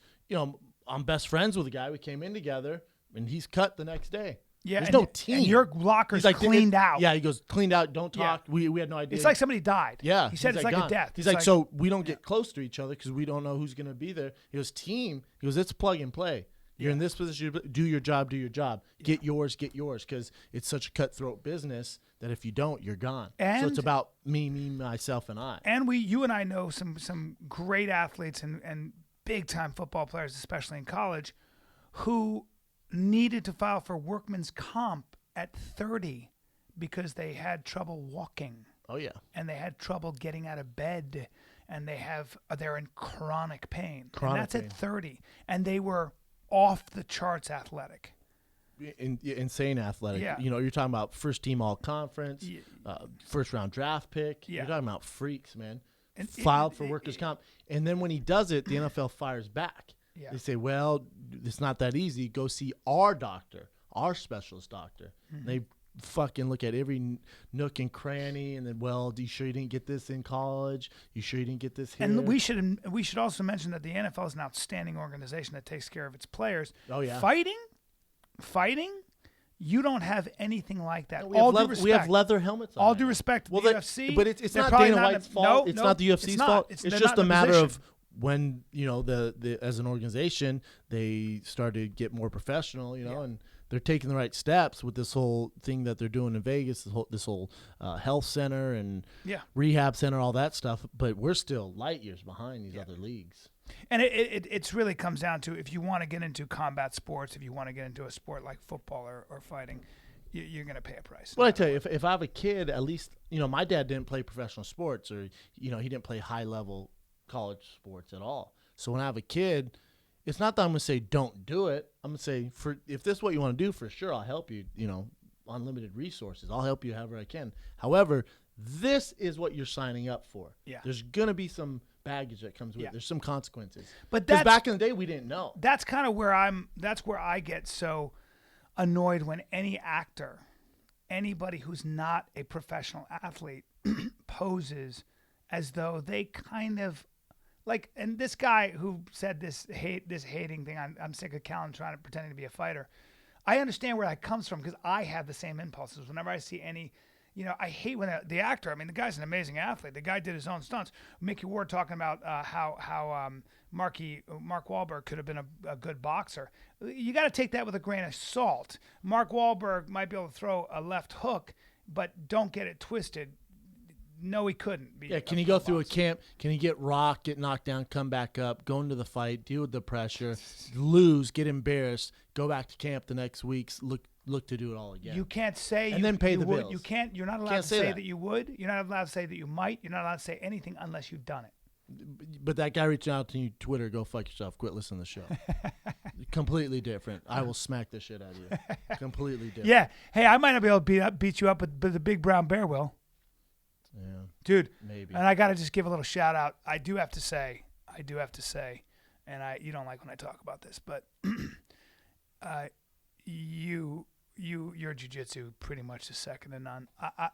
I'm best friends with a guy. We came in together, and he's cut the next day. Yeah, There's no team. And your locker's cleaned out. Yeah, he goes, cleaned out, don't Yeah. talk. We had no idea. It's like somebody died. Yeah. He said he's it's like gone. a death. He's It's like, so we don't get close to each other because we don't know who's going to be there. He goes, team. He goes, it's plug and play. You're in this position. Do your job. Do your job. Get yours. Because it's such a cutthroat business that if you don't, you're gone. So And- it's about me, myself, and I. And you and I know some great athletes and big time football players, especially in college, who needed to file for workman's comp at 30 because they had trouble walking Oh, yeah. and they had trouble getting out of bed and they're in chronic pain. Chronic and that's pain. at 30. And they were off the charts athletic. Insane athletic. Yeah. You're talking about first team all conference, first round draft pick. Yeah. You're talking about freaks, man. And Filed for workers' comp. And then when he does it, the NFL fires back. Yeah. They say, well, it's not that easy. Go see our doctor, our specialist doctor. Mm-hmm. They fucking look at every nook and cranny and then, well, you sure you didn't get this in college? You sure you didn't get this here? And we should also mention that the NFL is an outstanding organization that takes care of its players. Oh, yeah. Fighting, you don't have anything like that. We All have, due respect. we have leather helmets on. All right due now. respect to Well, the that- UFC. But it's they're not probably Dana in White's a- fault. no, It's no, not the UFC's it's not. fault. It's It's they're just not a in matter position. of when, the as an organization, they started to get more professional, and they're taking the right steps with this whole thing that they're doing in Vegas, this whole health center and rehab center, all that stuff. But we're still light years behind these other leagues. And it's really comes down to, if you want to get into combat sports, if you want to get into a sport like football or fighting, you're going to pay a price. Well, I tell you, if I have a kid, at least, my dad didn't play professional sports, or, he didn't play high-level college sports at all. So when I have a kid, it's not that I'm going to say don't do it. I'm going to say, if this is what you want to do, for sure, I'll help you, unlimited resources. I'll help you however I can. However, this is what you're signing up for. Yeah. There's going to be some baggage that comes with it. There's some consequences. But because back in the day, we didn't know. That's kind of where I get so annoyed when any actor, anybody who's not a professional athlete, poses as though they kind of like. And this guy who said this hating thing, I'm sick of Callan trying to pretending to be a fighter. I understand where that comes from, because I have the same impulses whenever I see any. I hate when the actor. I mean, the guy's an amazing athlete. The guy did his own stunts. Mickey Ward talking about how Mark Wahlberg could have been a good boxer. You got to take that with a grain of salt. Mark Wahlberg might be able to throw a left hook, but don't get it twisted. No, he couldn't. Can he go through a camp? Can he get rocked, get knocked down, come back up, go into the fight, deal with the pressure, lose, get embarrassed, go back to camp the next week, look to do it all again? You can't say and then pay the would. bills. You can't. You're not allowed to say that you would. You're not allowed to say that you might. You're not allowed to say anything unless you've done it. But that guy reaching out to you, Twitter, go fuck yourself. Quit listening to the show. Completely different. I will smack the shit out of you. Completely different. Yeah. Hey, I might not be able to beat you up, but the big brown bear will. Yeah. Dude. Maybe. And I got to just give a little shout out. I do have to say, and you don't like when I talk about this, but your jiu-jitsu pretty much is second to none.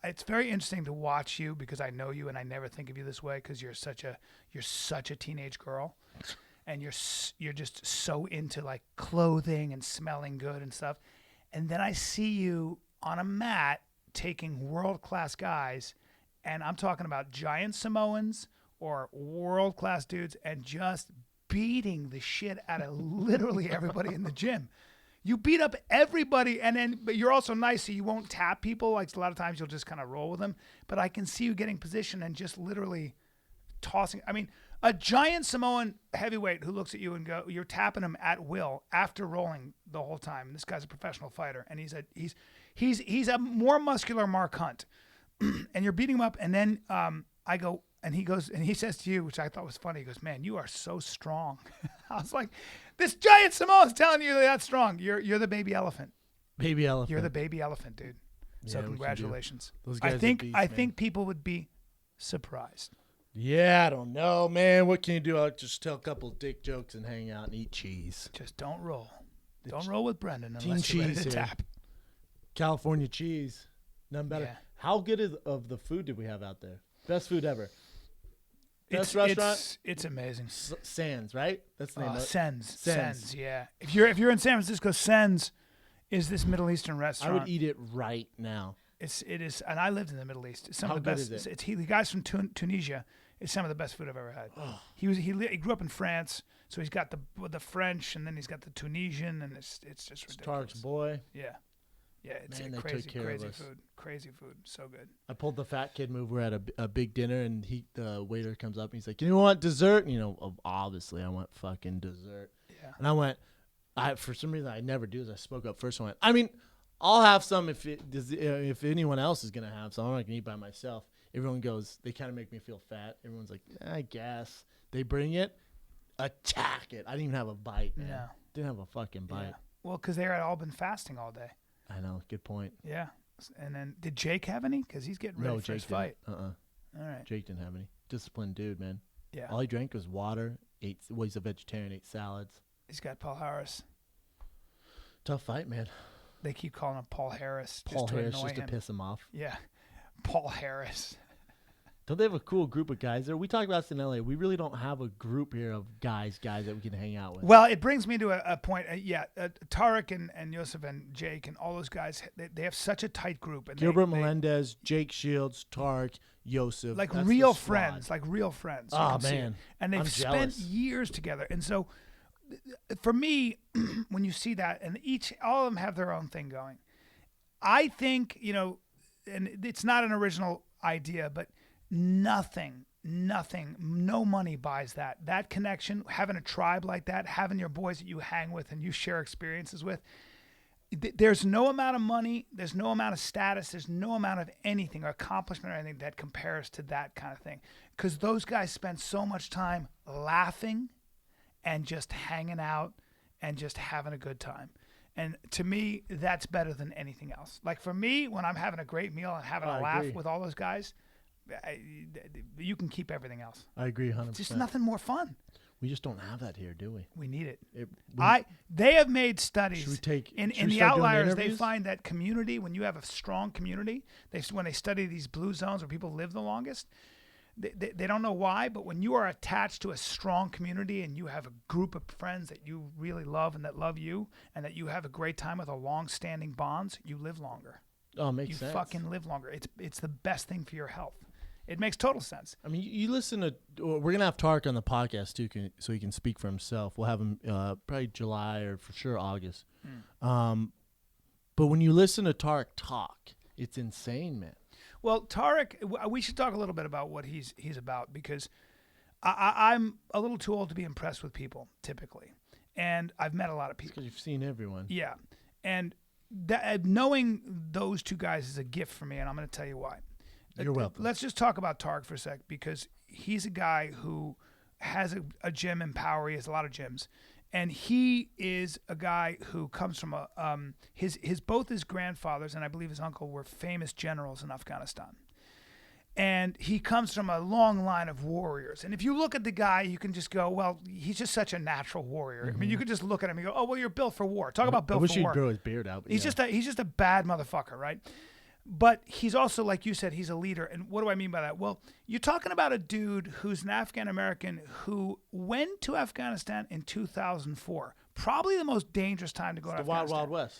It's very interesting to watch you, because I know you and I never think of you this way, because you're such a teenage girl, and you're just so into like clothing and smelling good and stuff. And then I see you on a mat taking world-class guys, and I'm talking about giant Samoans or world-class dudes, and just beating the shit out of literally everybody in the gym. You beat up everybody, but you're also nice, so you won't tap people. Like a lot of times, you'll just kind of roll with them. But I can see you getting position and just literally tossing. I mean, a giant Samoan heavyweight who looks at you and you're tapping him at will after rolling the whole time. This guy's a professional fighter, and he's a more muscular Mark Hunt, and you're beating him up. And then I go. And he goes, and he says to you, which I thought was funny, he goes, "Man, you are so strong." I was like, this giant Samoan's telling you that strong. You're the baby elephant. Baby elephant. You're the baby elephant, dude. So congratulations. Those guys I think people would be surprised. Yeah, I don't know, man. What can you do? I'll just tell a couple dick jokes and hang out and eat cheese. Just don't roll. Don't roll with Brendan unless you're ready to tap. California cheese. None better. Yeah. How good of the food did we have out there? Best food ever. Best restaurant? It's amazing. Sands, right? That's the name of it. Sens, yeah. If you're in San Francisco, Sens is this Middle Eastern restaurant. I would eat it right now. It is, and I lived in the Middle East. It's some How of the good best. is it? The guys from Tunisia. It's some of the best food I've ever had. Oh. He grew up in France, so he's got the French, and then he's got the Tunisian, and it's just ridiculous. Tark's boy. Yeah. Yeah, it's Man, they crazy, took care crazy of us. food. Crazy food. So good. I pulled the fat kid move. We're at a big dinner, and the waiter comes up, and he's like, "You want dessert?" And, obviously, I want fucking dessert. Yeah. And I went, for some reason, I never do this. I spoke up first. I went, I mean, I'll have some if anyone else is going to have some. I'm not going to eat by myself. Everyone goes, they kind of make me feel fat. Everyone's like, I guess. They bring it, attack it. I didn't even have a bite, man. No. Didn't have a fucking bite. Yeah. Well, because they had all been fasting all day. I know. Good point. Yeah. And then, did Jake have any? Because he's getting ready for his fight. All right. Jake didn't have any. Disciplined dude, man. Yeah. All he drank was water. He's a vegetarian. Ate salads. He's got Paul Harris. Tough fight, man. They keep calling him Paul Harris. Paul Harris to annoy just him. to piss him off. Yeah. Paul Harris. Don't they have a cool group of guys there? We talk about this in LA. We really don't have a group here of guys that we can hang out with. Well, it brings me to a point. Tark and Yosef and Jake and all those guys, they have such a tight group. And Gilbert Melendez, Jake Shields, Tark, Yosef. Like real friends. Oh, man. And And they've spent jealous. years together. And so for me, when you see that, and all of them have their own thing going, I think, and it's not an original idea, but nothing, no money buys that. That connection, having a tribe like that, having your boys that you hang with and you share experiences with, there's no amount of money, there's no amount of status, there's no amount of anything or accomplishment or anything that compares to that kind of thing. Because those guys spend so much time laughing and just hanging out and just having a good time. And to me, that's better than anything else. Like for me, when I'm having a great meal and having a laugh with all those guys, you can keep everything else. I agree 100%. It's just nothing more fun. We just don't have that here, do we? We need it. They have made studies. Should we take in the Outliers? They find that community, when you have a strong community, when they study these blue zones where people live the longest, they don't know why, but when you are attached to a strong community and you have a group of friends that you really love and that love you, and that you have a great time with, a long-standing bonds, you live longer. Oh, makes sense. You fucking live longer. It's the best thing for your health. It makes total sense. I mean, you listen to. We're gonna have Tark on the podcast too, so he can speak for himself. We'll have him probably July or for sure August. But when you listen to Tark talk, it's insane, man. Well, Tark, we should talk a little bit about what he's about, because I'm a little too old to be impressed with people typically, and I've met a lot of people. Because you've seen everyone. Yeah, and knowing those two guys is a gift for me, and I'm going to tell you why. You're welcome. Let's just talk about Tark for a sec, because he's a guy who has a gym in Power. He has a lot of gyms, and he is a guy who comes from both his grandfathers and I believe his uncle were famous generals in Afghanistan, and he comes from a long line of warriors. And if you look at the guy, you can just go, well, he's just such a natural warrior. I mean, you could just look at him and go, oh, well, you're built for war. Talk about built for war. I wish he'd grow his beard out. He's just a bad motherfucker, right? But he's also, like you said, he's a leader. And what do I mean by that? Well, you're talking about a dude who's an Afghan-American who went to Afghanistan in 2004. Probably the most dangerous time to go to Afghanistan. The Wild West.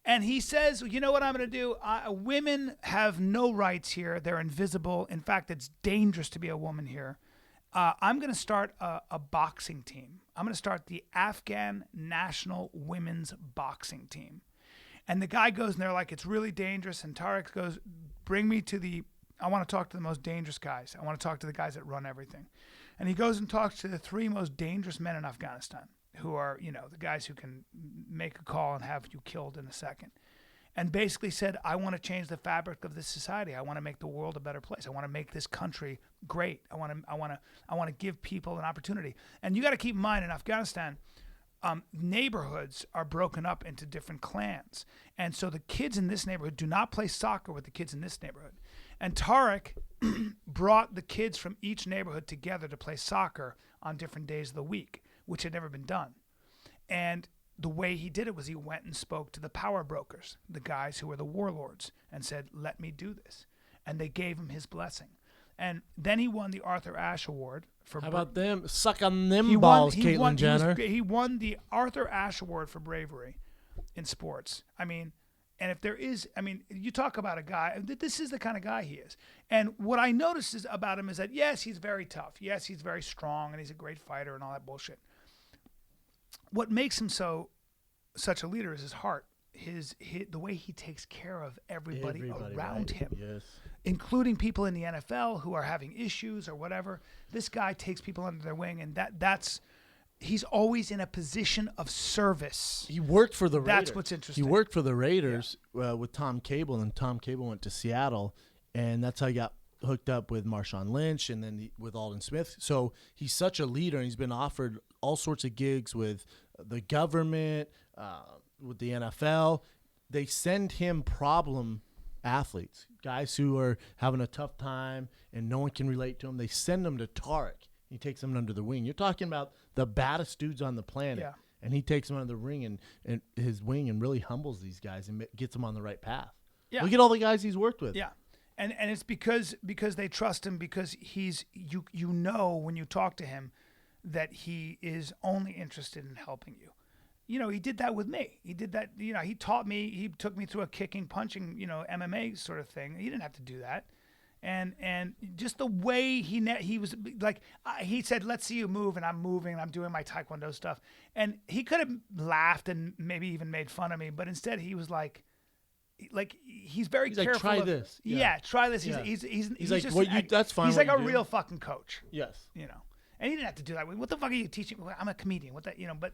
And he says, you know what I'm going to do? Women have no rights here. They're invisible. In fact, it's dangerous to be a woman here. I'm going to start a boxing team. I'm going to start the Afghan National Women's Boxing Team. And the guy goes, and they're like, it's really dangerous. And Tarek goes, I want to talk to the most dangerous guys. I want to talk to the guys that run everything. And he goes and talks to the 3 most dangerous men in Afghanistan, who are, the guys who can make a call and have you killed in a second. And basically said, I want to change the fabric of this society. I want to make the world a better place. I want to make this country great. I want to give people an opportunity. And you got to keep in mind, in Afghanistan, neighborhoods are broken up into different clans. And so the kids in this neighborhood do not play soccer with the kids in this neighborhood. And Tarek brought the kids from each neighborhood together to play soccer on different days of the week, which had never been done. And the way he did it was he went and spoke to the power brokers, the guys who were the warlords, and said, let me do this. And they gave him his blessing. And then he won the Arthur Ashe Award. How about them? Suck on them balls, Caitlyn Jenner. He won the Arthur Ashe Award for bravery in sports. I mean, and if there is, you talk about a guy, this is the kind of guy he is. And what I noticed about him is that, yes, he's very tough. Yes, he's very strong, and he's a great fighter and all that bullshit. What makes him such a leader is his heart. The way he takes care of everybody around him, yes, including people in the NFL who are having issues or whatever. This guy takes people under their wing, and he's always in a position of service. He worked for the Raiders. That's what's interesting. He worked for the Raiders with Tom Cable, and Tom Cable went to Seattle, and that's how he got hooked up with Marshawn Lynch and then with Alden Smith. So he's such a leader, and he's been offered all sorts of gigs with the government, with the NFL. They send him problem athletes, guys who are having a tough time and no one can relate to them. They send them to Tarek. He takes them under the wing. You're talking about the baddest dudes on the planet. Yeah. And he takes them under the ring and his wing and really humbles these guys and gets them on the right path. Yeah. Look at all the guys he's worked with. Yeah. And it's because they trust him, because he's you know when you talk to him that he is only interested in helping you. He did that with me. He did that, he taught me, he took me through a kicking, punching, MMA sort of thing. He didn't have to do that. And just the way he was like, he said, let's see you move, and I'm moving, and I'm doing my Taekwondo stuff. And he could have laughed and maybe even made fun of me, but instead he was like he's very careful. Like, try this. Yeah, try this. Yeah. He's like, just, well, that's fine. He's like a real fucking coach. Yes. You know. And he didn't have to do that. What the fuck are you teaching? I'm a comedian. What that, you know, but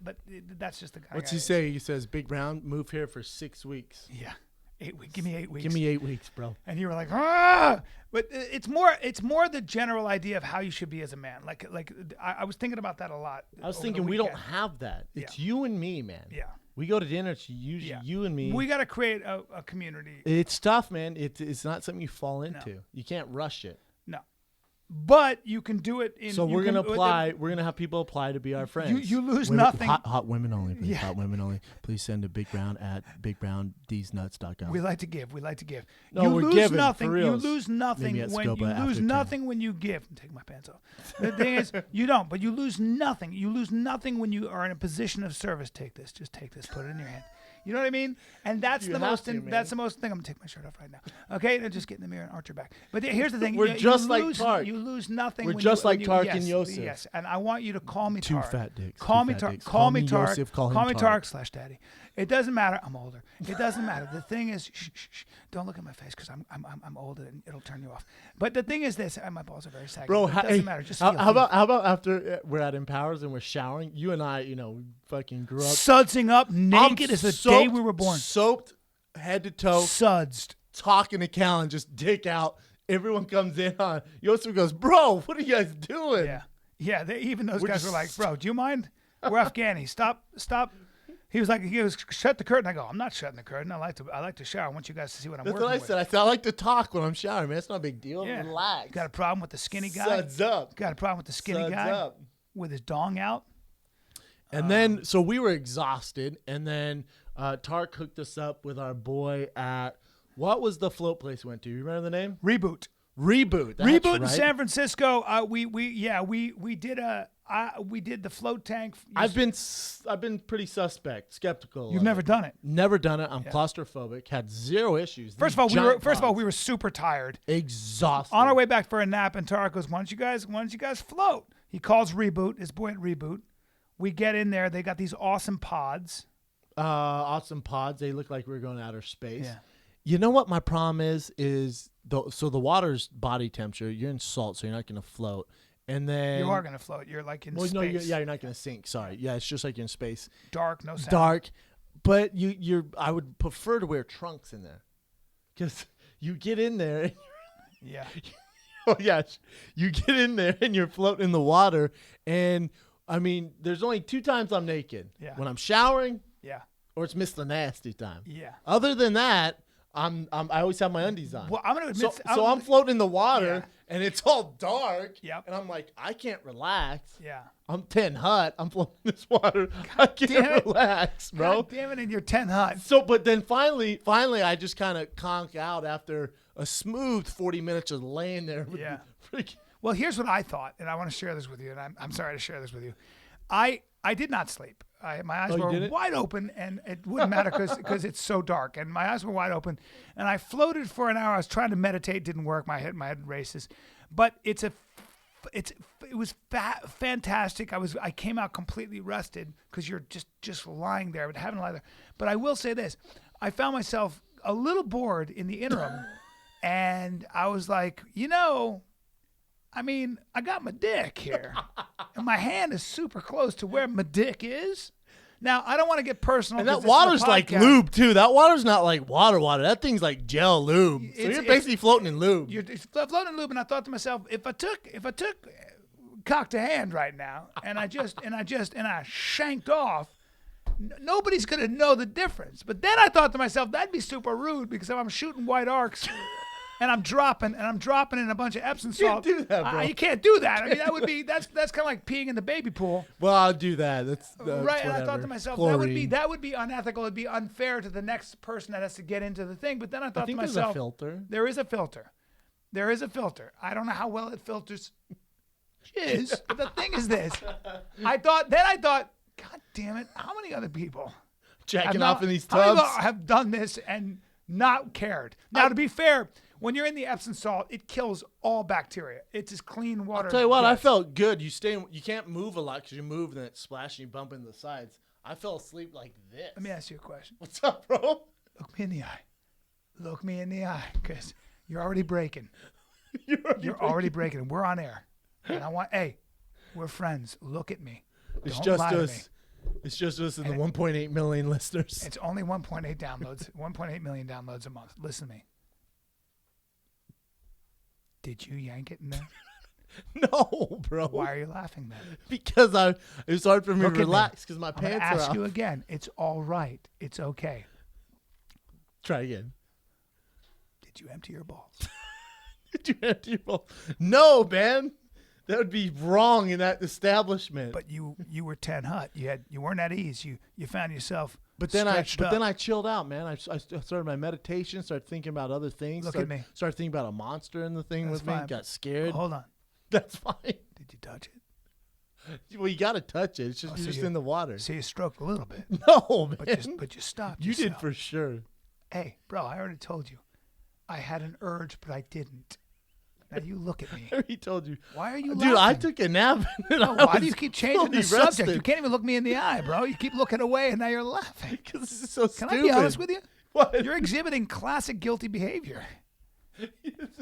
that's just the guy. What's he say? He says, Big Brown, move here for 6 weeks. Yeah. 8 weeks. Give me 8 weeks. Give me 8 weeks, bro. And you were like, ah! But it's more the general idea of how you should be as a man. Like I was thinking about that a lot. I was thinking we don't have that. It's you and me, man. Yeah. We go to dinner. It's usually you and me. We got to create a community. It's tough, man. It's not something you fall into. No. You can't rush it. No. But you can do it in. So we're gonna apply. We're gonna have people apply to be our friends. You lose nothing. Hot women only. Please. Yeah. Hot women only. Please send to Big Brown at bigbrownthesnuts.com. We like to give. We like to give. No, you we're lose giving, nothing. for You reals. lose nothing Maybe at when Scopa you lose after nothing when you give. Take my pants off. The thing is, you don't. But you lose nothing. You lose nothing when you are in a position of service. Take this. Just take this. Put it in your hand. You know what I mean? And that's You the have most. to, man. That's the most thing. I'm gonna take my shirt off right now. Okay, and just get in the mirror and arch your back. But here's the thing. We're you just like lose, Tark. You lose nothing. We're when just you, like when Tark you, and yes, Yosef. Yes, and I want you to call me Two Tark. fat dicks. Call Two me fat Tark. dicks. Call me Tark. Yosef, call Call him me Tark. Tark/Daddy. It doesn't matter. I'm older. It doesn't matter. The thing is, shh. Don't look at my face because I'm older and it'll turn you off. But the thing is this: my balls are very saggy. Bro, It doesn't matter. Just how feel. about after we're at Empowers and we're showering? You and I, we fucking grew up. Sudsing up naked as the day we were born. Soaped head to toe, Sudsed. talking to Callan, just dick out. Everyone comes in on. Yosef goes, bro, what are you guys doing? Yeah. Even those We're guys just- were like, bro, do you mind? We're Afghani. Stop. He was shut the curtain. I go, I'm not shutting the curtain. I like to shower. I want you guys to see what I'm That's working what I with. said. I said I like to talk when I'm showering, man. It's not a big deal. Yeah. Relax. Got a problem with the skinny guy? Suds up. Got a problem with the skinny Suds guy up. with his dong out? And then, so we were exhausted, and then Tark hooked us up with our boy at, what was the float place we went to? You remember the name? Reboot. Reboot. That's Reboot in right. San Francisco. We did the float tank. I've been pretty skeptical. You've of never it. done it. Never done it. I'm claustrophobic. Had zero issues. First of all, we were super tired. Exhausted. On our way back for a nap, and Tark goes, "Why don't you guys float?" He calls Reboot, his boy at Reboot. We get in there. They got these awesome pods. Awesome pods. They look like we were going to outer space. Yeah. You know what my problem is so the water's body temperature. You're in salt, so you're not going to float. And then You are gonna float. You're like in well, space. no, you're not going to sink. Sorry. Yeah, it's just like you're in space. Dark, no sound. Dark, but I would prefer to wear trunks in there, because you get in there. And Yeah. oh yeah, you get in there and you're floating in the water, and I mean, there's only 2 times I'm naked. Yeah. When I'm showering, Yeah. or it's Mr. Nasty time. Yeah. Other than that, I always have my undies on. Well, I'm gonna admit. so I'm floating in the water, Yeah. and it's all dark. Yep. And I'm like, I can't relax. Yeah. I'm 10 hut. I'm floating in this water. I damn can't it. relax, bro. God damn it! In your 10 hut. So, but then finally, I just kind of conk out after a smooth 40 minutes of laying there. With Yeah. freaking Well, here's what I thought, and I want to share this with you, and I'm sorry to share this with you. I did not sleep. My eyes Oh, you were didn't? wide open, and it wouldn't matter because it's so dark, and my eyes were wide open, and I floated for an hour. I was trying to meditate, didn't work. My head races, but it was fantastic. I came out completely rested because you're just lying there, but having to lie there. But I will say this: I found myself a little bored in the interim, and I was like, I mean, I got my dick here, and my hand is super close to where my dick is. Now, I don't want to get personal. And 'cause that this is a water's like podcast. lube too. That water's not like water. That thing's like gel lube. So It's- you're basically floating in lube. You're floating in lube, and I thought to myself, if I took cock to hand right now, and I shanked off, nobody's gonna know the difference. But then I thought to myself, that'd be super rude because if I'm shooting white arcs. And I'm dropping in a bunch of Epsom salt. You can't do that, bro. You can't do that. I mean, that's kind of like peeing in the baby pool. Well, I'll do that. That's Right, and I thought whatever. to myself, Chlorine. that would be unethical. It'd be unfair to the next person that has to get into the thing. But then I thought I think to there's myself, a filter. there is a filter. There is a filter. I don't know how well it filters jizz, but the thing is this. I thought, God damn it, how many other people Jacking have off in these how many tubs. people have done this and not cared? Now, to be fair, When you're in the Epsom salt, it kills all bacteria. It's just clean water. I'll tell you what, I Yes. felt good. You can't move a lot because you move and then it splashes and you bump into the sides. I fell asleep like this. Let me ask you a question. What's up, bro? Look me in the eye. Look me in the eye, because you're already breaking. You're already breaking. We're on air. And hey, we're friends. Look at me. It's Don't just lie to me. us. It's just us and the 1.8 million listeners. It's only 1.8 downloads, 1.8 million downloads a month. Listen to me. Did you yank it in there? No, bro. Why are you laughing then? Because it was hard for me Look to at me. relax because my I'm going pants to are ask off. you again. It's all right. It's okay. Try again. Did you empty your balls? Did you empty your balls? No, man. That would be wrong in that establishment. But you were 10 hut. You weren't at ease. You found yourself But then stretched up. I chilled out, man. I started my meditation, started thinking about other things. Look at me. Started thinking about a monster in the thing That's with me. fine. Got scared. Hold on. That's fine. Did you touch it? Well, you got to touch it. It's just, Oh, you're so just you- in the water. So you stroked a little bit. No, man. But you stopped You did yourself. for sure. Hey, bro, I already told you. I had an urge, but I didn't. Now you look at me. I already told you. Why are you Dude, I laughing? took a nap. And No, why do you keep changing the fully subject? rested. You can't even look me in the eye, bro. You keep looking away, and now you're laughing. Because this is so Can stupid. I be honest with you? What? You're exhibiting classic guilty behavior.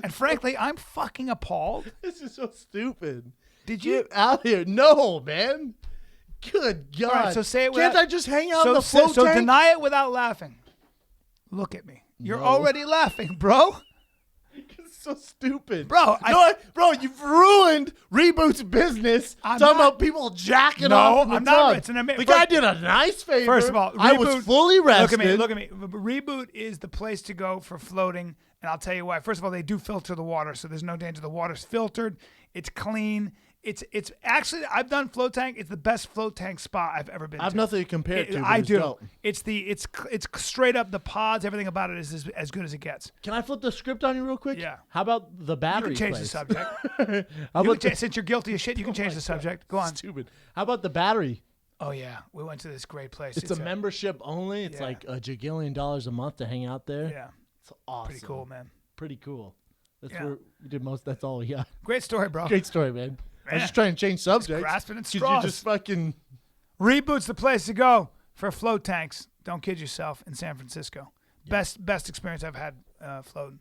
And frankly, I'm fucking appalled. This is so stupid. Did you? Get out here. No, man. Good God. All right, so say it Can't without- I just hang out in So, the float so tank? deny it without laughing. Look at me. You're No. already laughing, bro. It's so stupid. Bro, Bro, you've ruined Reboot's business I'm talking not- about people jacking No, off in the I'm not- tub. it's an ama- The guy did a nice favor. First of all, I was fully rested. Look at me. Reboot is the place to go for floating, and I'll tell you why. First of all, they do filter the water, so there's no danger. The water's filtered. It's clean. It's actually, I've done float tank. It's the best float tank spot I've ever been I have to. nothing to compare it to. but I it's do. dope. It's straight up the pods. Everything about it is as good as it gets. Can I flip the script on you real quick? Yeah. How about the You battery can change place? the subject. How You about can since you're guilty of shit, you can change the subject. Go on. Stupid. How about the battery? Oh yeah, we went to this great place. It's a membership only. It's Yeah. like $1 a month to hang out there. Yeah, It's awesome. pretty cool, man. Pretty cool. That's Yeah. where we did most. That's all we got. Great story, bro. Great story, man. I was Man. just trying to change subjects. grasping at 'cause you straws. just fucking. Reboot's the place to go for float tanks. Don't kid yourself. In San Francisco, best experience I've had floating.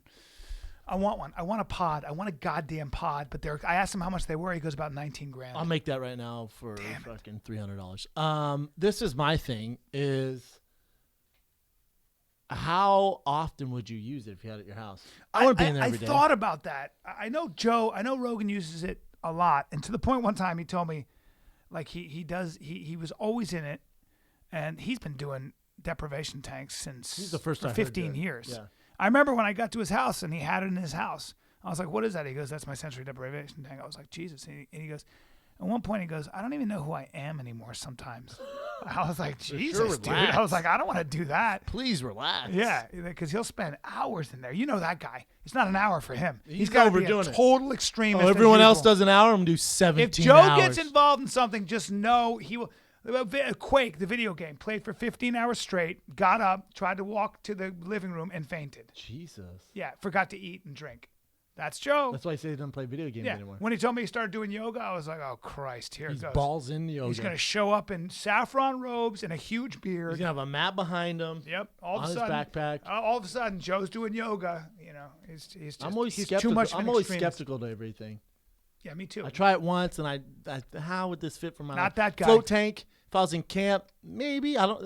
I want one. I want a pod. I want a goddamn pod. But I asked him how much they were. He goes about 19 grand. I'll make that right now for fucking $300. This is my thing. Is how often would you use it if you had it at your house? I want to be in there every day. I thought about that. I know Rogan uses it a lot, and to the point one time he told me, like he was always in it, and he's been doing deprivation tanks since He's the first for I heard 15 that. years. Yeah. I remember when I got to his house and he had it in his house. I was like, "What is that?" He goes, "That's my sensory deprivation tank." I was like, "Jesus!" And he goes, at one point he goes, "I don't even know who I am anymore sometimes." I was like, "Jesus, dude!" relax. I was like, "I don't want to do that." Please relax. Yeah, because he'll spend hours in there. You know that guy. It's not an hour for him. He's got to be a overdoing it. total extremist. Oh, as everyone else usual. does an hour. I'm gonna do 17 If Joe hours. gets involved in something, just know he will. Quake, the video game, played for 15 hours straight, got up, tried to walk to the living room, and fainted. Jesus. Yeah, forgot to eat and drink. That's Joe. That's why I say he doesn't play video games yeah. anymore. When he told me he started doing yoga, I was like, oh, Christ, here He's it goes. balls in yoga. He's going to show up in saffron robes and a huge beard. He's gonna have a mat behind him. Yep. All on of a his sudden, backpack. All of a sudden, Joe's doing yoga. You know, he's just, I'm always he's skeptical. too much of I'm an always extremist. skeptical to everything. Yeah, me too. I try it once, and I how would this fit for my Not life? that guy. Float tank. If I was in camp, maybe I don't.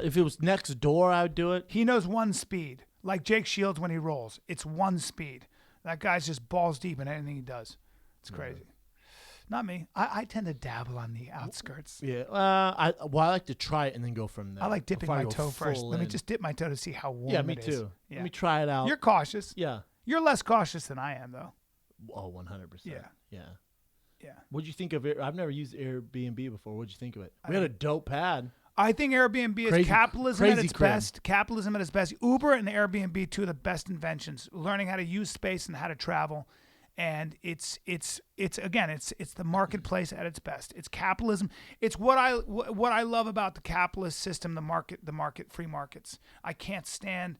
If it was next door, I would do it. He knows one speed, like Jake Shields when he rolls. It's one speed. That guy's just balls deep in anything he does. It's crazy. Not me. I tend to dabble on the outskirts. Yeah. I like to try it and then go from there. I like dipping before I my go toe first. full Let me in. just dip my toe to see how warm Yeah, me it is. too. Yeah. Let me try it out. You're cautious. Yeah. You're less cautious than I am, though. Oh, 100%. Yeah. Yeah. Yeah. What'd you think of it? I've never used Airbnb before. What'd you think of it? We had a dope pad. I think Airbnb is Crazy- capitalism at crazy its crib. best. Capitalism at its best. Uber and Airbnb, two of the best inventions. Learning how to use space and how to travel. And it's the marketplace at its best. It's capitalism. It's what I love about the capitalist system, the market, free markets. I can't stand.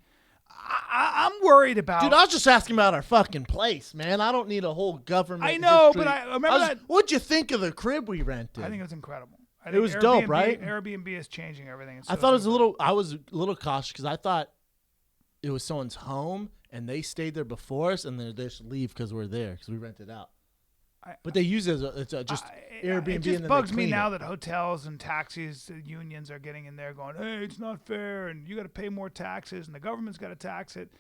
I'm worried about. Dude, I was just asking about our fucking place, man. I don't need a whole government. I know, history. but I remember that. What'd you think of the crib we rented? I think it was incredible. I It think was dope, right? Airbnb is changing everything. I thought it was a little. I was a little cautious because I thought it was someone's home and they stayed there before us, and then they just leave because we're there because we rented out. But they use it as just Airbnb. It just and then bugs they me clean now it. that hotels and taxis unions are getting in there going, hey, it's not fair, and you got to pay more taxes, and the government's got to tax it.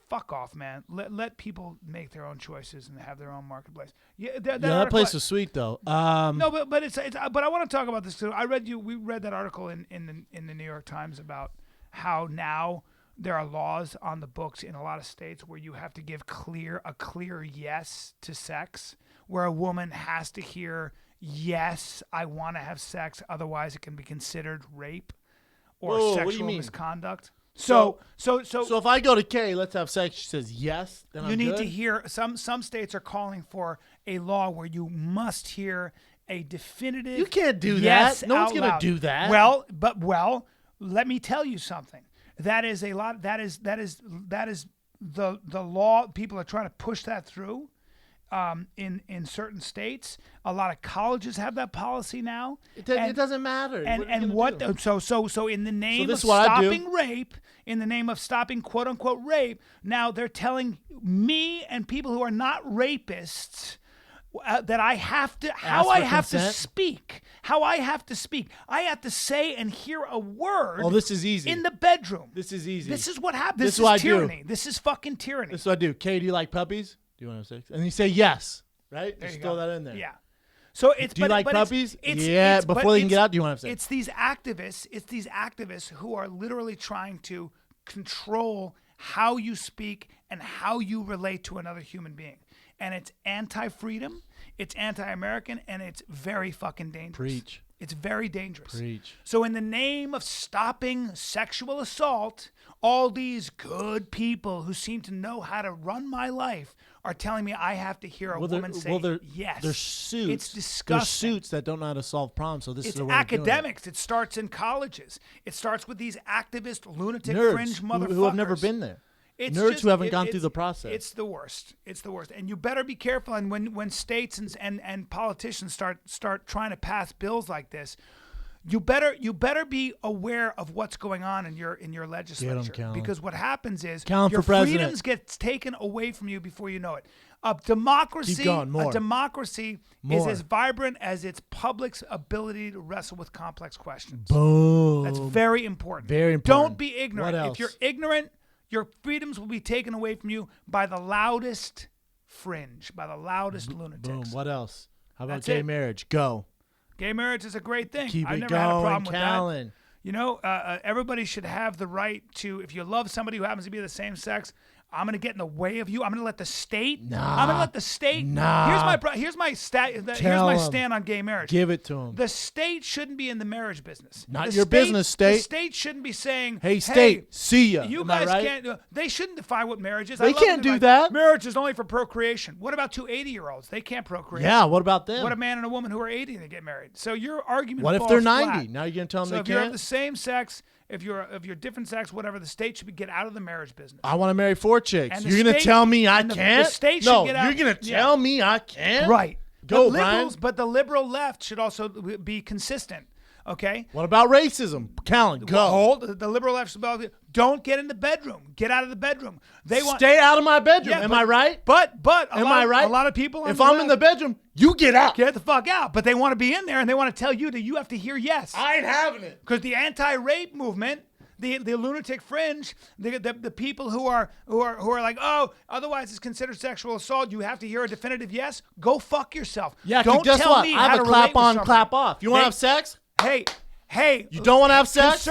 Fuck off, man. Let people make their own choices and have their own marketplace. Yeah, that place was sweet though. No, but it's but I want to talk about this too. We read that article in the New York Times about how now there are laws on the books in a lot of states where you have to give a clear yes to sex, where a woman has to hear, yes, I want to have sex, otherwise it can be considered rape or Whoa, what do you sexual mean? misconduct. So if I go to Kay, let's have sex, she says yes, then you I'm need good? to hear, some states are calling for a law where you must hear a definitive You can't do yes that. No one's out gonna loud. do that. Well, let me tell you something. That is a lot. That is the law. People are trying to push that through. In certain states, a lot of colleges have that policy now. It doesn't matter. So in the name of this is what I do. stopping rape, in the name of stopping quote unquote rape, now they're telling me and people who are not rapists that I have to speak. How I have to speak. I have to say and hear a word. Oh, this is easy. In the bedroom. This is easy. This is what happens. This This is what I is do. tyranny. This is fucking tyranny. This is what I do. Kay, do you like puppies? Do you want to have sex? And you say yes, right? There Just you throw go. that in there. Yeah. So it's. Do you like puppies? It's, before they can get out, do you want to have sex? It's these activists. It's these activists who are literally trying to control how you speak and how you relate to another human being, and it's anti-freedom, it's anti-American, and it's very fucking dangerous. Preach. It's very dangerous. Preach. So in the name of stopping sexual assault, all these good people who seem to know how to run my life are telling me I have to hear a woman say yes. They're suits. It's disgusting. They're suits that don't know how to solve problems. So this It's is the way of doing it. academics. It starts in colleges. It starts with these activist, lunatic, Nerds fringe motherfuckers who have never been there. It's Nerds just- who haven't it- gone it's- through the process. It's the worst. It's the worst. And you better be careful. And when states and politicians start trying to pass bills like this, you better be aware of what's going on in your legislature. Callan. Because what happens is Callan your for president. freedoms get taken away from you before you know it. A democracy, Keep going, more. a democracy is More. as vibrant as its public's ability to wrestle with complex questions. Boom. That's very important. Very important. Don't be ignorant. What else? If you're ignorant, your freedoms will be taken away from you by the loudest fringe, by the loudest lunatics. Boom. What else? How about That's gay it. marriage? Go. Gay marriage is a great thing. Keep I've it never going, had a problem with Callan. that. You know, everybody should have the right to, if you love somebody who happens to be the same sex, I'm going to get in the way of you. I'm going to let the state. Nah. I'm going to let the state. Nah. Here's my stand on gay marriage. Give it to them. The state shouldn't be in the marriage business. Not The your business, state. The state shouldn't be saying, Hey, state, see ya. You Am I guys right? can't. They shouldn't define what marriage is. They I love can't them do to that. Marriage is only for procreation. What about two 80-year-olds? They can't procreate. Yeah, what about them? What a man and a woman who are 80 and they get married. So your argument. What if falls they're flat. 90? Now you're going to tell them So they if you're of can't? the same sex, if you're different sex, whatever, the state should get out of the marriage business. I want to marry 4 chicks. And the You're going to state- tell me I and the can't? state should no, get out- you're going to yeah. tell me I can't? Right. Go, but Bryan. liberals, but the liberal left should also be consistent. Okay. What about racism? Callan, go. Hold the liberal left. Don't get in the bedroom. Get out of the bedroom. They want. Stay out of my bedroom. Yeah, Am but- I right? But Am I right? A lot of people. On If the I'm left, in the bedroom, you get out. get the fuck out. But they want to be in there and they want to tell you that you have to hear yes. I ain't having it. Because the anti-rape movement, the lunatic fringe, the people who are like, oh, otherwise it's considered sexual assault. You have to hear a definitive yes. Go fuck yourself. Yeah, 'cause don't guess tell what? me I how have to a relate clap with on, somebody. clap off. You want to have sex? Hey, You don't want to have sex?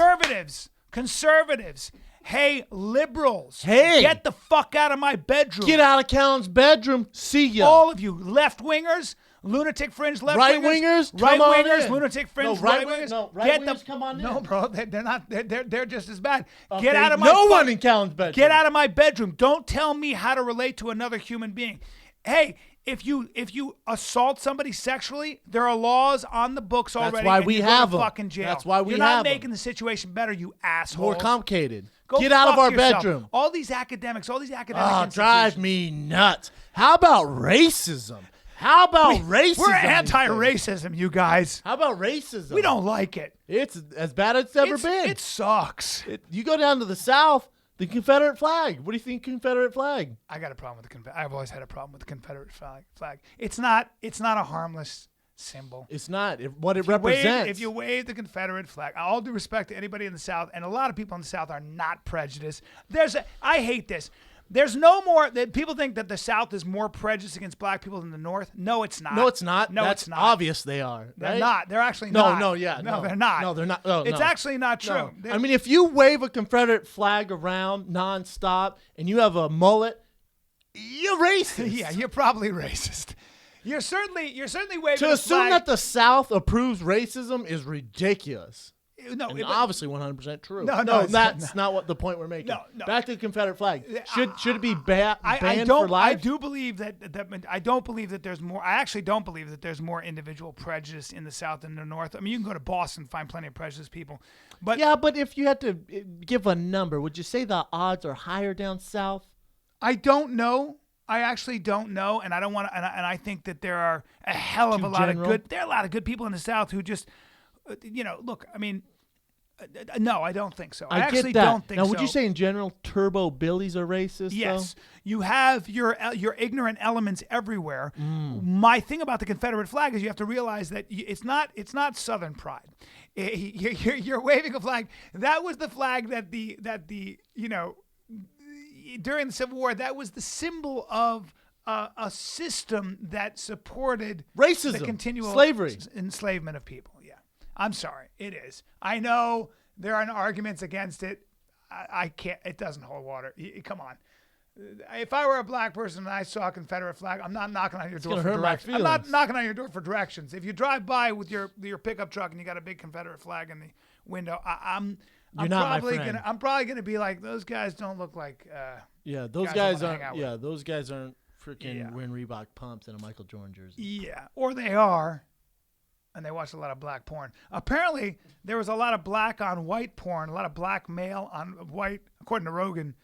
Conservatives. Hey, liberals. Hey. Get the fuck out of my bedroom. Get out of Callan's bedroom. See ya. All of you left-wingers, lunatic fringe Right-wingers? Come on right-wingers, in. lunatic fringe, No, right-wing- right-wingers. no, Get right-wingers come on No, in. bro, they're not. They're just as bad. Okay, Get out of my. No fuck- one in Callan's bedroom. Get out of my bedroom. Don't tell me how to relate to another human being. Hey, if you assault somebody sexually, there are laws on the books already. That's why and we you go have to them. fucking jail. That's why we You're not have them. making the situation better, you asshole. More complicated. Go Get out of fuck our yourself. bedroom. All these academics, all these academic Oh, institutions. drive me nuts. How about racism? How about racism? We're anti-racism, you guys. How about racism? We don't like it. It's as bad as it's ever been. It sucks. You go down to the South, the Confederate flag. What do you think Confederate flag? I got a problem with the Confederate. I've always had a problem with the Confederate flag. It's not a harmless symbol. It's not. What it represents. If you wave the Confederate flag, all due respect to anybody in the South, and a lot of people in the South are not prejudiced. I hate this. There's no more that people think that the South is more prejudiced against black people than the North. No, it's not. No, it's not. No, That's it's not. obvious they are. They're right? not. They're actually No, not. no, yeah. No, they're not. No, they're not. No, It's no. actually not true. No. I mean, if you wave a Confederate flag around nonstop and you have a mullet, you're racist. Yeah, you're probably racist. You're certainly waving To the assume flag. that the South approves racism is ridiculous. No, And but- obviously 100% true. No, it's that's not what the point we're making. No. Back to the Confederate flag. Should it be banned I for life? I do believe that I don't believe that there's more. I actually don't believe that there's more individual prejudice in the South than the North. I mean, you can go to Boston and find plenty of prejudiced people, but Yeah, but if you had to give a number, would you say the odds are higher down south? I don't know. I actually don't know, and I don't want to. And I think that there are a hell of Too a lot general? of good. There are a lot of good people in the South who just, look. I mean, no, I don't think so. I actually get that. don't think now, so. would you say in general, turbo billies are racist? Yes, though? you have your ignorant elements everywhere. My thing about the Confederate flag is you have to realize that it's not Southern pride. You're waving a flag. That was the flag that the during the Civil War, that was the symbol of a system that supported Racism, the continual slavery, enslavement of people. Yeah, I'm sorry, it is. I know there are arguments against it. I can't. It doesn't hold water. Come on. If I were a black person and I saw a Confederate flag, I'm not knocking on your door for directions. I'm not knocking on your door for directions. If you drive by with your pickup truck and you got a big Confederate flag in the window, I'm probably gonna be like, those guys don't look like. Yeah, those guys guys I wanna hang out aren't. with. Yeah, those guys aren't freaking Yeah. wearing Reebok pumps and a Michael Jordan jersey. Yeah, or they are, and they watch a lot of black porn. Apparently, there was a lot of black on white porn, a lot of black male on white, according to Rogan.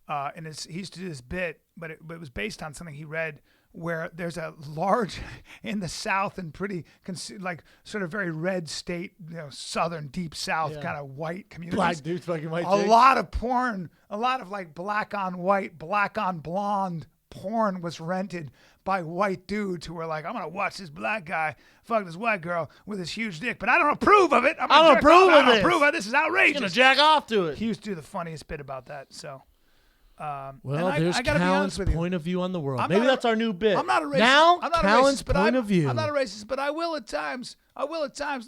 And he used to do this bit, but it was based on something he read, where there's a large in the South and pretty like sort of very red state, Southern deep South kind of white communities. Black dudes, fucking white. A lot of porn, a lot of like black on white, black on blonde porn was rented by white dudes who were like, I'm gonna watch this black guy fuck this white girl with his huge dick, but I don't approve of it. I don't approve of it. This is outrageous. Gonna jack off to it. He used to do the funniest bit about that. So, well, there's I gotta be honest Callan's with you. point of view on the world. I'm Maybe not a- that's our new bit. I'm not a racist. Now, I'm not Callan's a racist, but point of view. I'm not a racist, but I will at times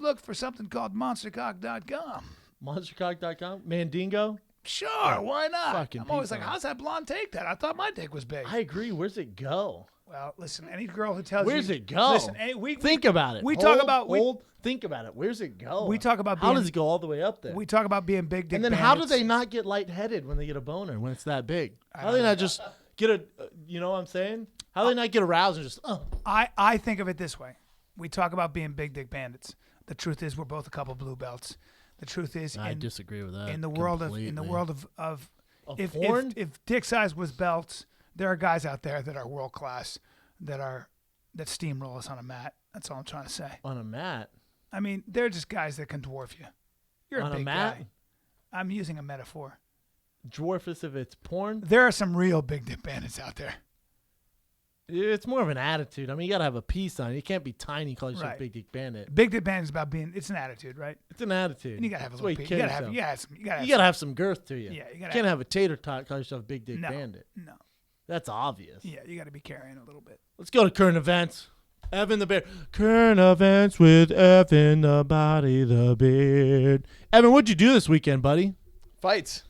look for something called monstercock.com. Monstercock.com? Mandingo? Sure, why not? Fucking I'm always piece like, of- how's that blonde take that? I thought my dick was big. I agree. Where's it go? Well, listen, any girl who tells Where's you, it go? Listen, Think about it. We talk about think about it. Where's it go? We talk about how being- does it go all the way up there? we talk about being big dick. and then how do bandits. they not get lightheaded when they get a boner when it's that big? How do they not just get a? You know what I'm saying? How do they not get aroused and just? I think of it this way: we talk about being big dick bandits. The truth is, we're both a couple blue belts. The truth is, I disagree with that. in the world of Of if porn? if dick size was belts, there are guys out there that are world class that steamroll us on a mat. That's all I'm trying to say. on a mat. I mean, they're just guys that can dwarf you. You're On a a big mat? guy. I'm using a metaphor. Dwarfus if it's porn. There are some real big dick bandits out there. It's more of an attitude. I mean, you gotta have a piece on it. You can't be tiny, call yourself Right. big dick bandit. Big dick bandit is about it's an attitude, right? It's an attitude. And you gotta have a That's the way little you piece. You kill gotta yourself. have You gotta have some girth to you. Yeah, you You gotta can't have a tater tot, call yourself big dick no, bandit. no. That's obvious. Yeah, you gotta be carrying a little bit. Let's go to current events. Evan the Beard. Current events with Evan the Body the Beard. Evan, what'd you do this weekend, buddy? Fights.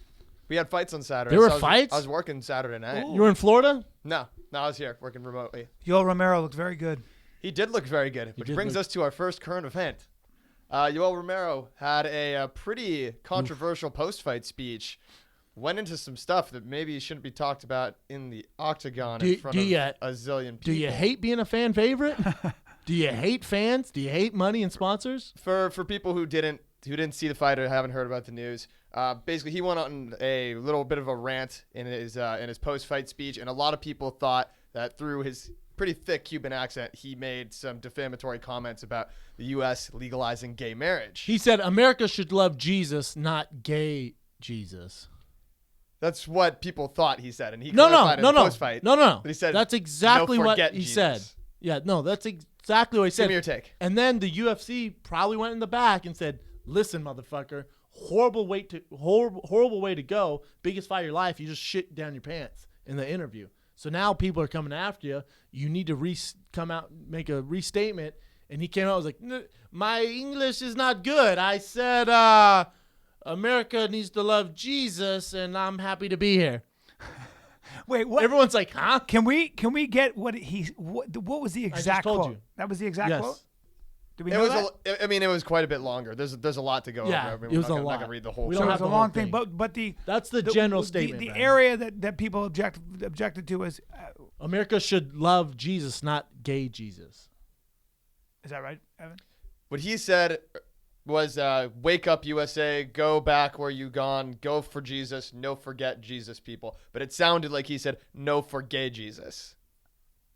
We had fights on Saturday. There were I was- fights? I was working Saturday night. You were in Florida? No, I was here working remotely. Yoel Romero looked very good. He did look very good, which did brings look- us to our first current event. Yoel Romero had a pretty controversial post-fight speech went into some stuff that maybe shouldn't be talked about in the octagon Do- in front do of ya- a zillion people. Do you hate being a fan favorite? Do you hate fans? Do you hate money and sponsors? For people who didn't see the fight or haven't heard about the news, basically he went on a little bit of a rant in his post-fight speech, and a lot of people thought that through his pretty thick Cuban accent, he made some defamatory comments about the U.S. legalizing gay marriage. He said America should love Jesus, not gay Jesus. That's what people thought he said, and he No, clarified in the no. post-fight. But he said, that's exactly "No, what forget he Jesus." said. Yeah, no, that's exactly what he said. Give me your take. And then the UFC probably went in the back and said, "Listen, motherfucker, horrible way to go. Biggest fight of your life. You just shit down your pants in the interview. So now people are coming after you. You need to come out, make a restatement." And he came out and was like, "My English is not good. I said America needs to love Jesus, and I'm happy to be here." Wait, what? Everyone's like, "Huh?" Can we get what was the exact told quote? you. That was the exact Yes. quote? Do we It know was. that? It was quite a bit longer. There's a lot to go Yeah, over. I mean, it was we're a not lot. gonna read the whole. We So don't it have was a the long whole thing, thing. but the That's the general statement. The Bryan. area that people objected to was America should love Jesus, not gay Jesus. is that right, Evan? What he said was, "Wake up, USA! Go back where you gone. Go for Jesus. No forget Jesus, people." But it sounded like he said, "No for gay Jesus."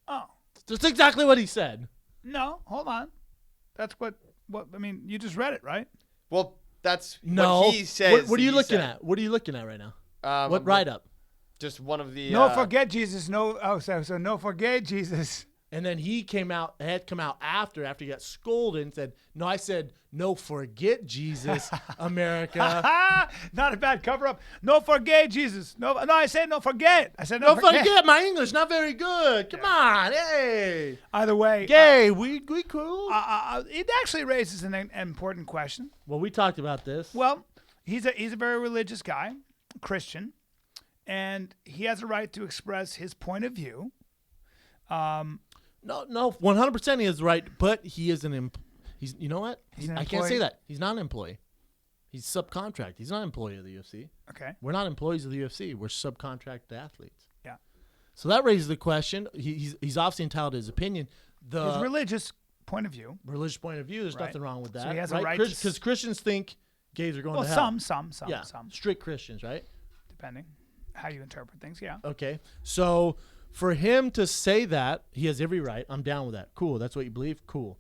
Oh That's exactly what he said. no, hold on. That's what I mean. You just read it, right? Well, that's No. what he says. What are you he looking said. at? What are you looking at right now? What I'm write up? Just one of the. No forget Jesus. No. Oh, so no forget Jesus. And then he had come out after he got scolded and said, "No, I said no, forget Jesus, America." Not a bad cover up. No forget Jesus. No, I said no forget. I said no Don't forget my English not very good. Come on, hey, Either way, gay, we cool. it actually raises an important question. Well, we talked about this. Well, he's a very religious guy, Christian, and he has a right to express his point of view. No, 100% he has the right, but he is he's you know what? He's an I can't say employee? that. He's not an employee. He's subcontract. He's not an employee of the UFC. Okay. We're not employees of the UFC. We're subcontract athletes. Yeah. So that raises the question. He's obviously entitled to his opinion. The His religious point of view. religious point of view, there's Right. nothing wrong with that. So he has a right to because Christians think gays are going Well, to hell. some, yeah, strict Christians, right? depending how you interpret things. Yeah. Okay. So for him to say that, he has every right. I'm down with that. Cool. That's what you believe. Cool.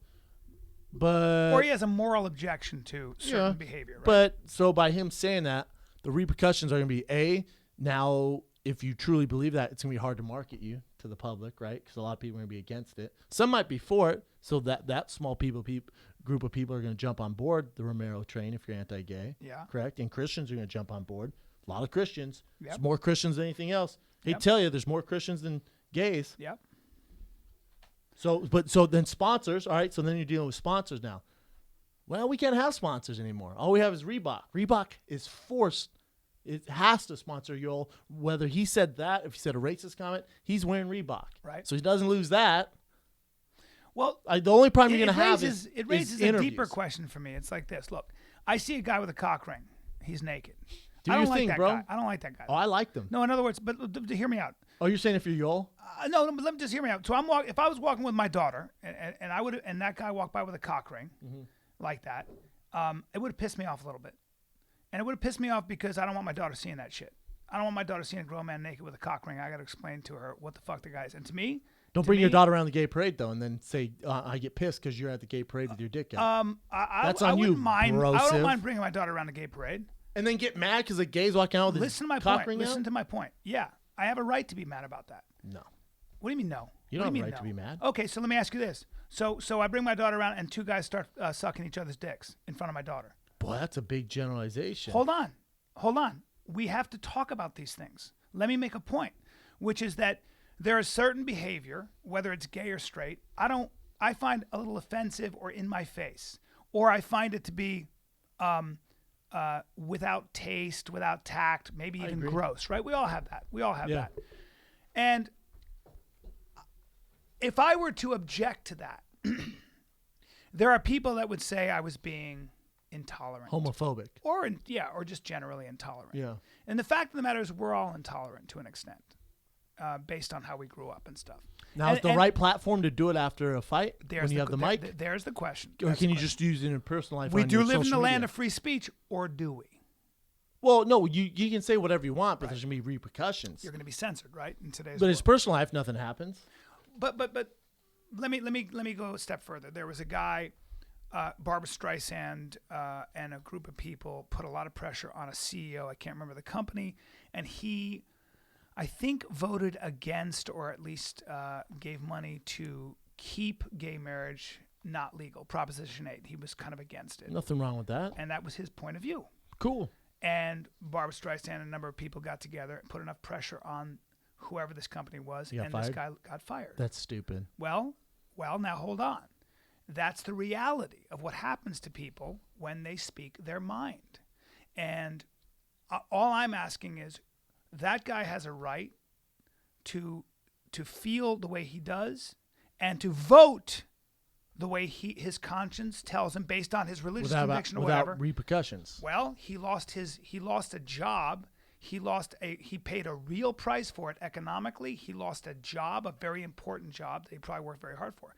But Or he has a moral objection to certain Yeah, behavior. Right? But so by him saying that, the repercussions are going to be now if you truly believe that, it's going to be hard to market you to the public, right? Because a lot of people are going to be against it. Some might be for it, so that small group of people are going to jump on board the Romero train if you're anti-gay. Yeah. Correct? And Christians are going to jump on board. A lot of Christians. Yep. There's more Christians than anything else. They Yep. tell you there's more Christians than gays. Yep. So then sponsors, all right, so then you're dealing with sponsors now. Well, we can't have sponsors anymore. All we have is Reebok. Reebok is forced. It has to sponsor Yoel. Whether he said that, if he said a racist comment, he's wearing Reebok. Right. So he doesn't lose that. Well, The only problem you're going to have raises, is it raises is a deeper interviews. question for me. It's like this. Look, I see a guy with a cock ring. He's naked. Do I don't your like thing, that bro. guy. I don't like that guy. Oh, I like them. No, in other words, but hear me out. Oh, you're saying if you're Yoel? No, but let me just hear me out. So if I was walking with my daughter, and that guy walked by with a cock ring, like that, it would have pissed me off a little bit, and it would have pissed me off because I don't want my daughter seeing that shit. I don't want my daughter seeing a grown man naked with a cock ring. I got to explain to her what the fuck the guy is. And to me, Don't bring your daughter around the gay parade, though, and then say, I get pissed because you're at the gay parade with your dick out. That's I on you, wouldn't mind. I brosive. don't mind bringing my daughter around the gay parade. And then get mad because the gay's walking out with Listen to his my cock point. ring Listen out? to my point. Yeah, I have a right to be mad about that. No. What do you mean no? You What don't do have a mean right to no? be mad. Okay, so let me ask you this. So I bring my daughter around and two guys start sucking each other's dicks in front of my daughter. Boy, that's a big generalization. Hold on. We have to talk about these things. Let me make a point, which is that there is certain behavior, whether it's gay or straight, I find a little offensive or in my face, or I find it to be without taste, without tact, maybe even agree. gross, right? We all have that. That. And if I were to object to that, there are people that would say I was being intolerant. Homophobic. Or just generally intolerant. Yeah. And the fact of the matter is we're all intolerant to an extent, based on how we grew up and stuff. Now, is the right platform to do it after a fight when you have the mic? There's the question. Or can you just use it in personal life? We on do your live in social the land media? of free speech, or do we? Well, no, you can say whatever you want, but there's going to be repercussions. You're going to be censored, right? In today's But world. his personal life, nothing happens. But let me go a step further. There was a guy, Barbara Streisand, and a group of people put a lot of pressure on a CEO. I can't remember the company, and he, I think, voted against, or at least gave money to keep gay marriage not legal. Proposition 8. He was kind of against it, Nothing wrong with that. and that was his point of view. Cool. And Barbara Streisand and a number of people got together and put enough pressure on whoever this company was, He got and this fired? guy got fired. That's stupid. Well, now hold on. That's the reality of what happens to people when they speak their mind. And all I'm asking is, that guy has a right to feel the way he does and to vote the way his conscience tells him based on his religious conviction or whatever. Without repercussions. Well, he lost a job. He paid a real price for it economically. He lost a job, a very important job that he probably worked very hard for.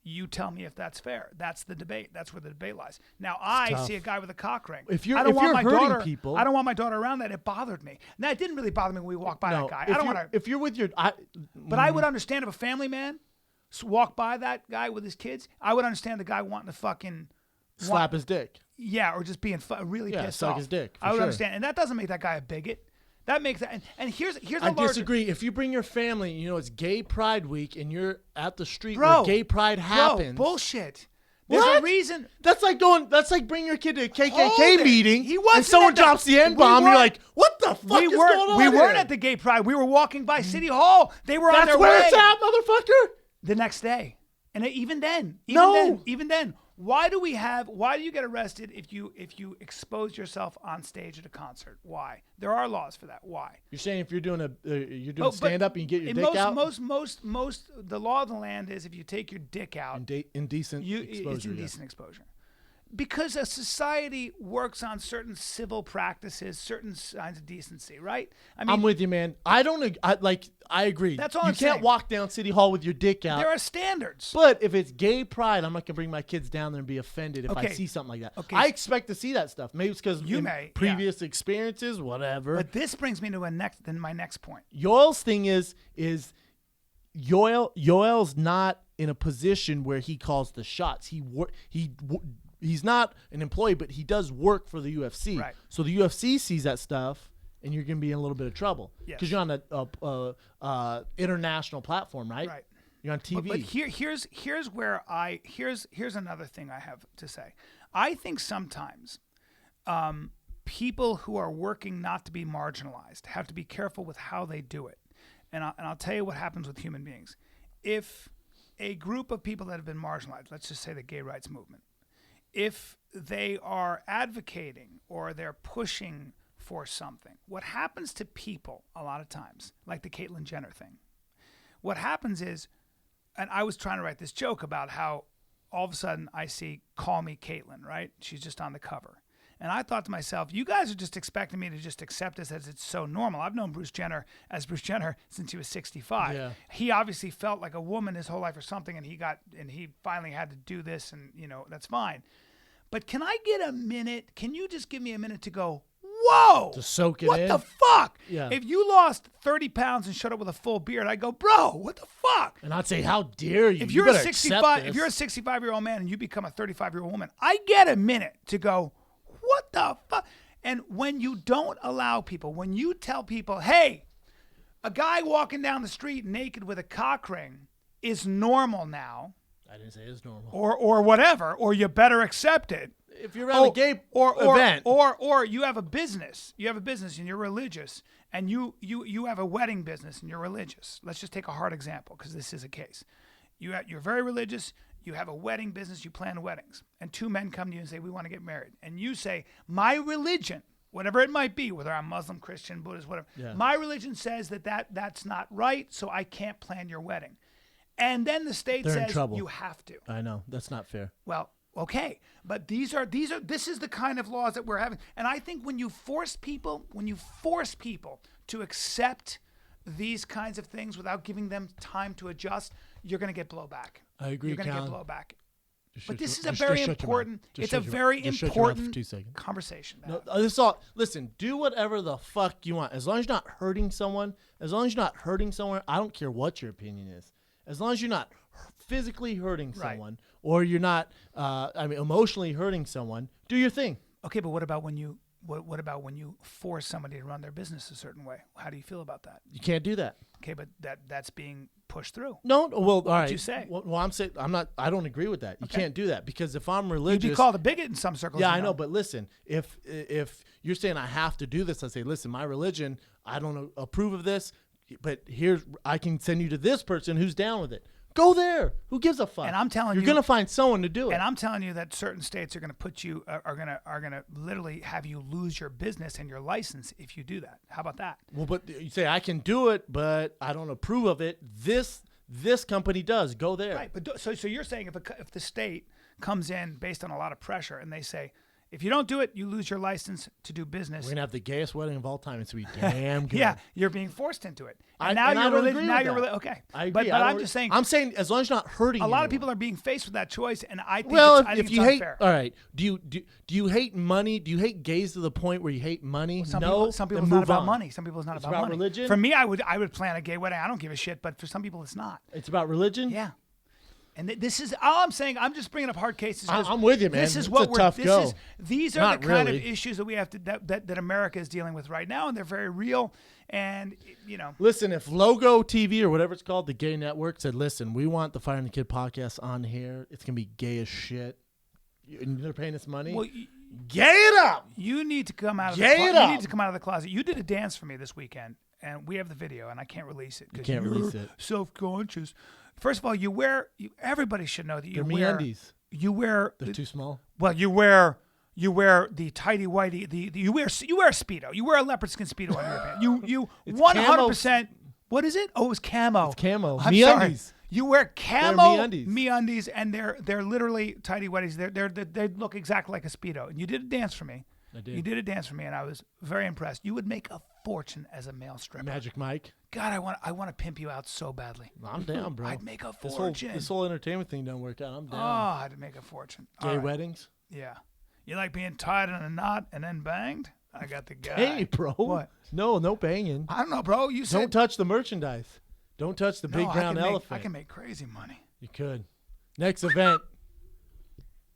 You tell me if that's fair. That's the debate. That's where the debate lies. Now, I tough. see a guy with a cock ring. If you're I don't want my hurting daughter, people, I don't want my daughter around that. It bothered me. Now, it didn't really bother me when we walked by that guy. I don't want to. If you're with your, But I would understand if a family man walked by that guy with his kids. I would understand the guy wanting to fucking slap his dick. Yeah, or just being really pissed suck off. his dick, for I would sure. understand, and that doesn't make that guy a bigot. That makes that. And here's I a larger, disagree. If you bring your family, it's Gay Pride Week, and you're at the street Bro, where Gay Pride happens. bullshit. There's What? a reason. That's like bringing your kid to a Hold KKK it. meeting, He wasn't and someone at the- drops the N-bomb, and we you're weren't- like, what the fuck is going on We weren't here? at the Gay Pride. We were walking by City Hall. They were on That's their where way it's at, motherfucker. the next day. And even then, No. even then, why do you get arrested if you expose yourself on stage at a concert? Why? There are laws for that. Why? You're saying if you're doing But stand up and you get your in dick out, most the law of the land is if you take your dick out, indecent exposure. it's indecent exposure. Because a society works on certain civil practices, certain signs of decency, right? I mean, I'm with you, man. I agree. That's all you I'm can't saying. walk down City Hall with your dick out. there are standards. But if it's Gay Pride, I'm not gonna bring my kids down there and be offended if I Okay. see something like that. Okay. I expect to see that stuff. Maybe it's because previous experiences, whatever. But this brings me to my next point. Yoel's thing is Yoel's not in a position where he calls the shots. He's not an employee, but he does work for the UFC. Right. So the UFC sees that stuff, and you're going to be in a little bit of trouble Yes. because you're on a international platform, right? Right. You're on TV. But here's another thing I have to say. I think sometimes people who are working not to be marginalized have to be careful with how they do it. And I'll tell you what happens with human beings. If a group of people that have been marginalized, let's just say the gay rights movement, if they are advocating or they're pushing for something, what happens to people a lot of times, like the Caitlyn Jenner thing, what happens is, and I was trying to write this joke about how all of a sudden I see Call Me Caitlyn, right? She's just on the cover. And I thought to myself, you guys are just expecting me to just accept this as it's so normal. I've known Bruce Jenner since he was 65. Yeah. He obviously felt like a woman his whole life or something, and he finally had to do this, and that's fine. But can I get a minute? Can you just give me a minute to go, whoa! To soak it what in? the fuck? Yeah. If you lost 30 pounds and showed up with a full beard, I'd go, bro, what the fuck? And I'd say, how dare you? If You you're a better 65, accept if this. you're a 65-year-old man and you become a 35-year-old woman, I get a minute to go, what the fuck? And when you don't allow people, when you tell people, hey, a guy walking down the street naked with a cock ring is normal now, I didn't say it's normal. or whatever, or you better accept it. If you're around a gay event. Or you have a business. You have a business and you're religious, and you have a wedding business and you're religious. Let's just take a hard example because this is a case. You're very religious. You have a wedding business. You plan weddings, and two men come to you and say, "We want to get married." And you say, "My religion, whatever it might be, whether I'm Muslim, Christian, Buddhist, whatever, my religion says that's not right, so I can't plan your wedding." And then the state They're in says trouble. you have to. I know. That's not fair. Well, Okay, but this is the kind of laws that we're having, and I think when you force people to accept these kinds of things without giving them time to adjust, you're going to get blowback. I agree, You're going to get Colin. blowback. Just But shut this is your- a just very shut your mouth. important. Just It's shut a your- very just shut your mouth for important 2 seconds. conversation. to No, have. this all. Listen, do whatever the fuck you want. As long as you're not hurting someone. As long as you're not hurting someone. I don't care what your opinion is. As long as you're not physically hurting Right. someone, or you're not, emotionally hurting someone, do your thing. Okay, but what about when you what about when you force somebody to run their business a certain way? How do you feel about that? You can't do that. Okay, but that's being pushed through. No, well, all right. you say? Well, I'm saying I don't agree with that. You can't do that because if I'm religious, You'd be called a bigot in some circles. yeah, you I know. But listen, if you're saying I have to do this, I say, listen, my religion, I don't approve of this, but I can send you to this person who's down with it. Go there. Who gives a fuck? And I'm telling you're you- gonna find someone to do it. And I'm telling you that certain states are going to put you are going to literally have you lose your business and your license if you do that. How about that? Well, but you say I can do it, but I don't approve of it. This company does. Go there. Right. But so you're saying if the state comes in based on a lot of pressure and they say, if you don't do it, you lose your license to do business. We're gonna have the gayest wedding of all time. It's gonna be damn good. Yeah, you're being forced into it. I And now don't you're agree with that. okay. I agree. But I don't I'm re- just saying. I'm saying as long as you're not hurting. a lot of anyone. people are being faced with that choice, and I think Well, I think if you it's hate, unfair. all right. Do you hate money? Do you hate gays to the point where you hate money? Some no. people, then it's not move about on. money. Some people it's not It's about about money. religion? For me, I would plan a gay wedding. I don't give a shit. But for some people, it's not. It's about religion. Yeah. And this is all I'm saying. I'm just bringing up hard cases. 'cause I'm with you, man. This is It's what a we're. tough this go. is these are Not the kind of really. issues that we have to that America is dealing with right now, and they're very real. And you know, Listen, if Logo TV or whatever it's called, the gay network said, "Listen, we want the Fire and the Kid podcast on here. It's gonna be gay as shit. And they're paying us money. well, Gay it up." you need to come out of the Gay it you up. need to come out of the closet. You did a dance for me this weekend, and we have the video, and I can't release it because can't you're release it. self-conscious. First of all, everybody should know that you They're wear MeUndies. You wear They're too small. well, you wear the tighty whitey. You wear a speedo. You wear a leopard skin speedo on your pants. You It's 100%. What is it? Oh, it was camo. It's camo. I'm MeUndies. sorry. You wear camo MeUndies. MeUndies, and they're literally tighty whities. They look exactly like a speedo. And you did a dance for me. I did. You did a dance for me, and I was very impressed. You would make a fortune as a male stripper. Magic Mike. God, I want to pimp you out so badly. I'm down, bro. I'd make a This fortune. this whole entertainment thing don't work out. I'm Oh, down. I'd make a fortune. Gay All right. weddings. Yeah. You like being tied in a knot and then banged? I got the guy. Hey, bro. What? No banging. I don't know, bro. You said Don't touch the merchandise. Don't touch the big No, brown I elephant. can make crazy money. You could. Next event.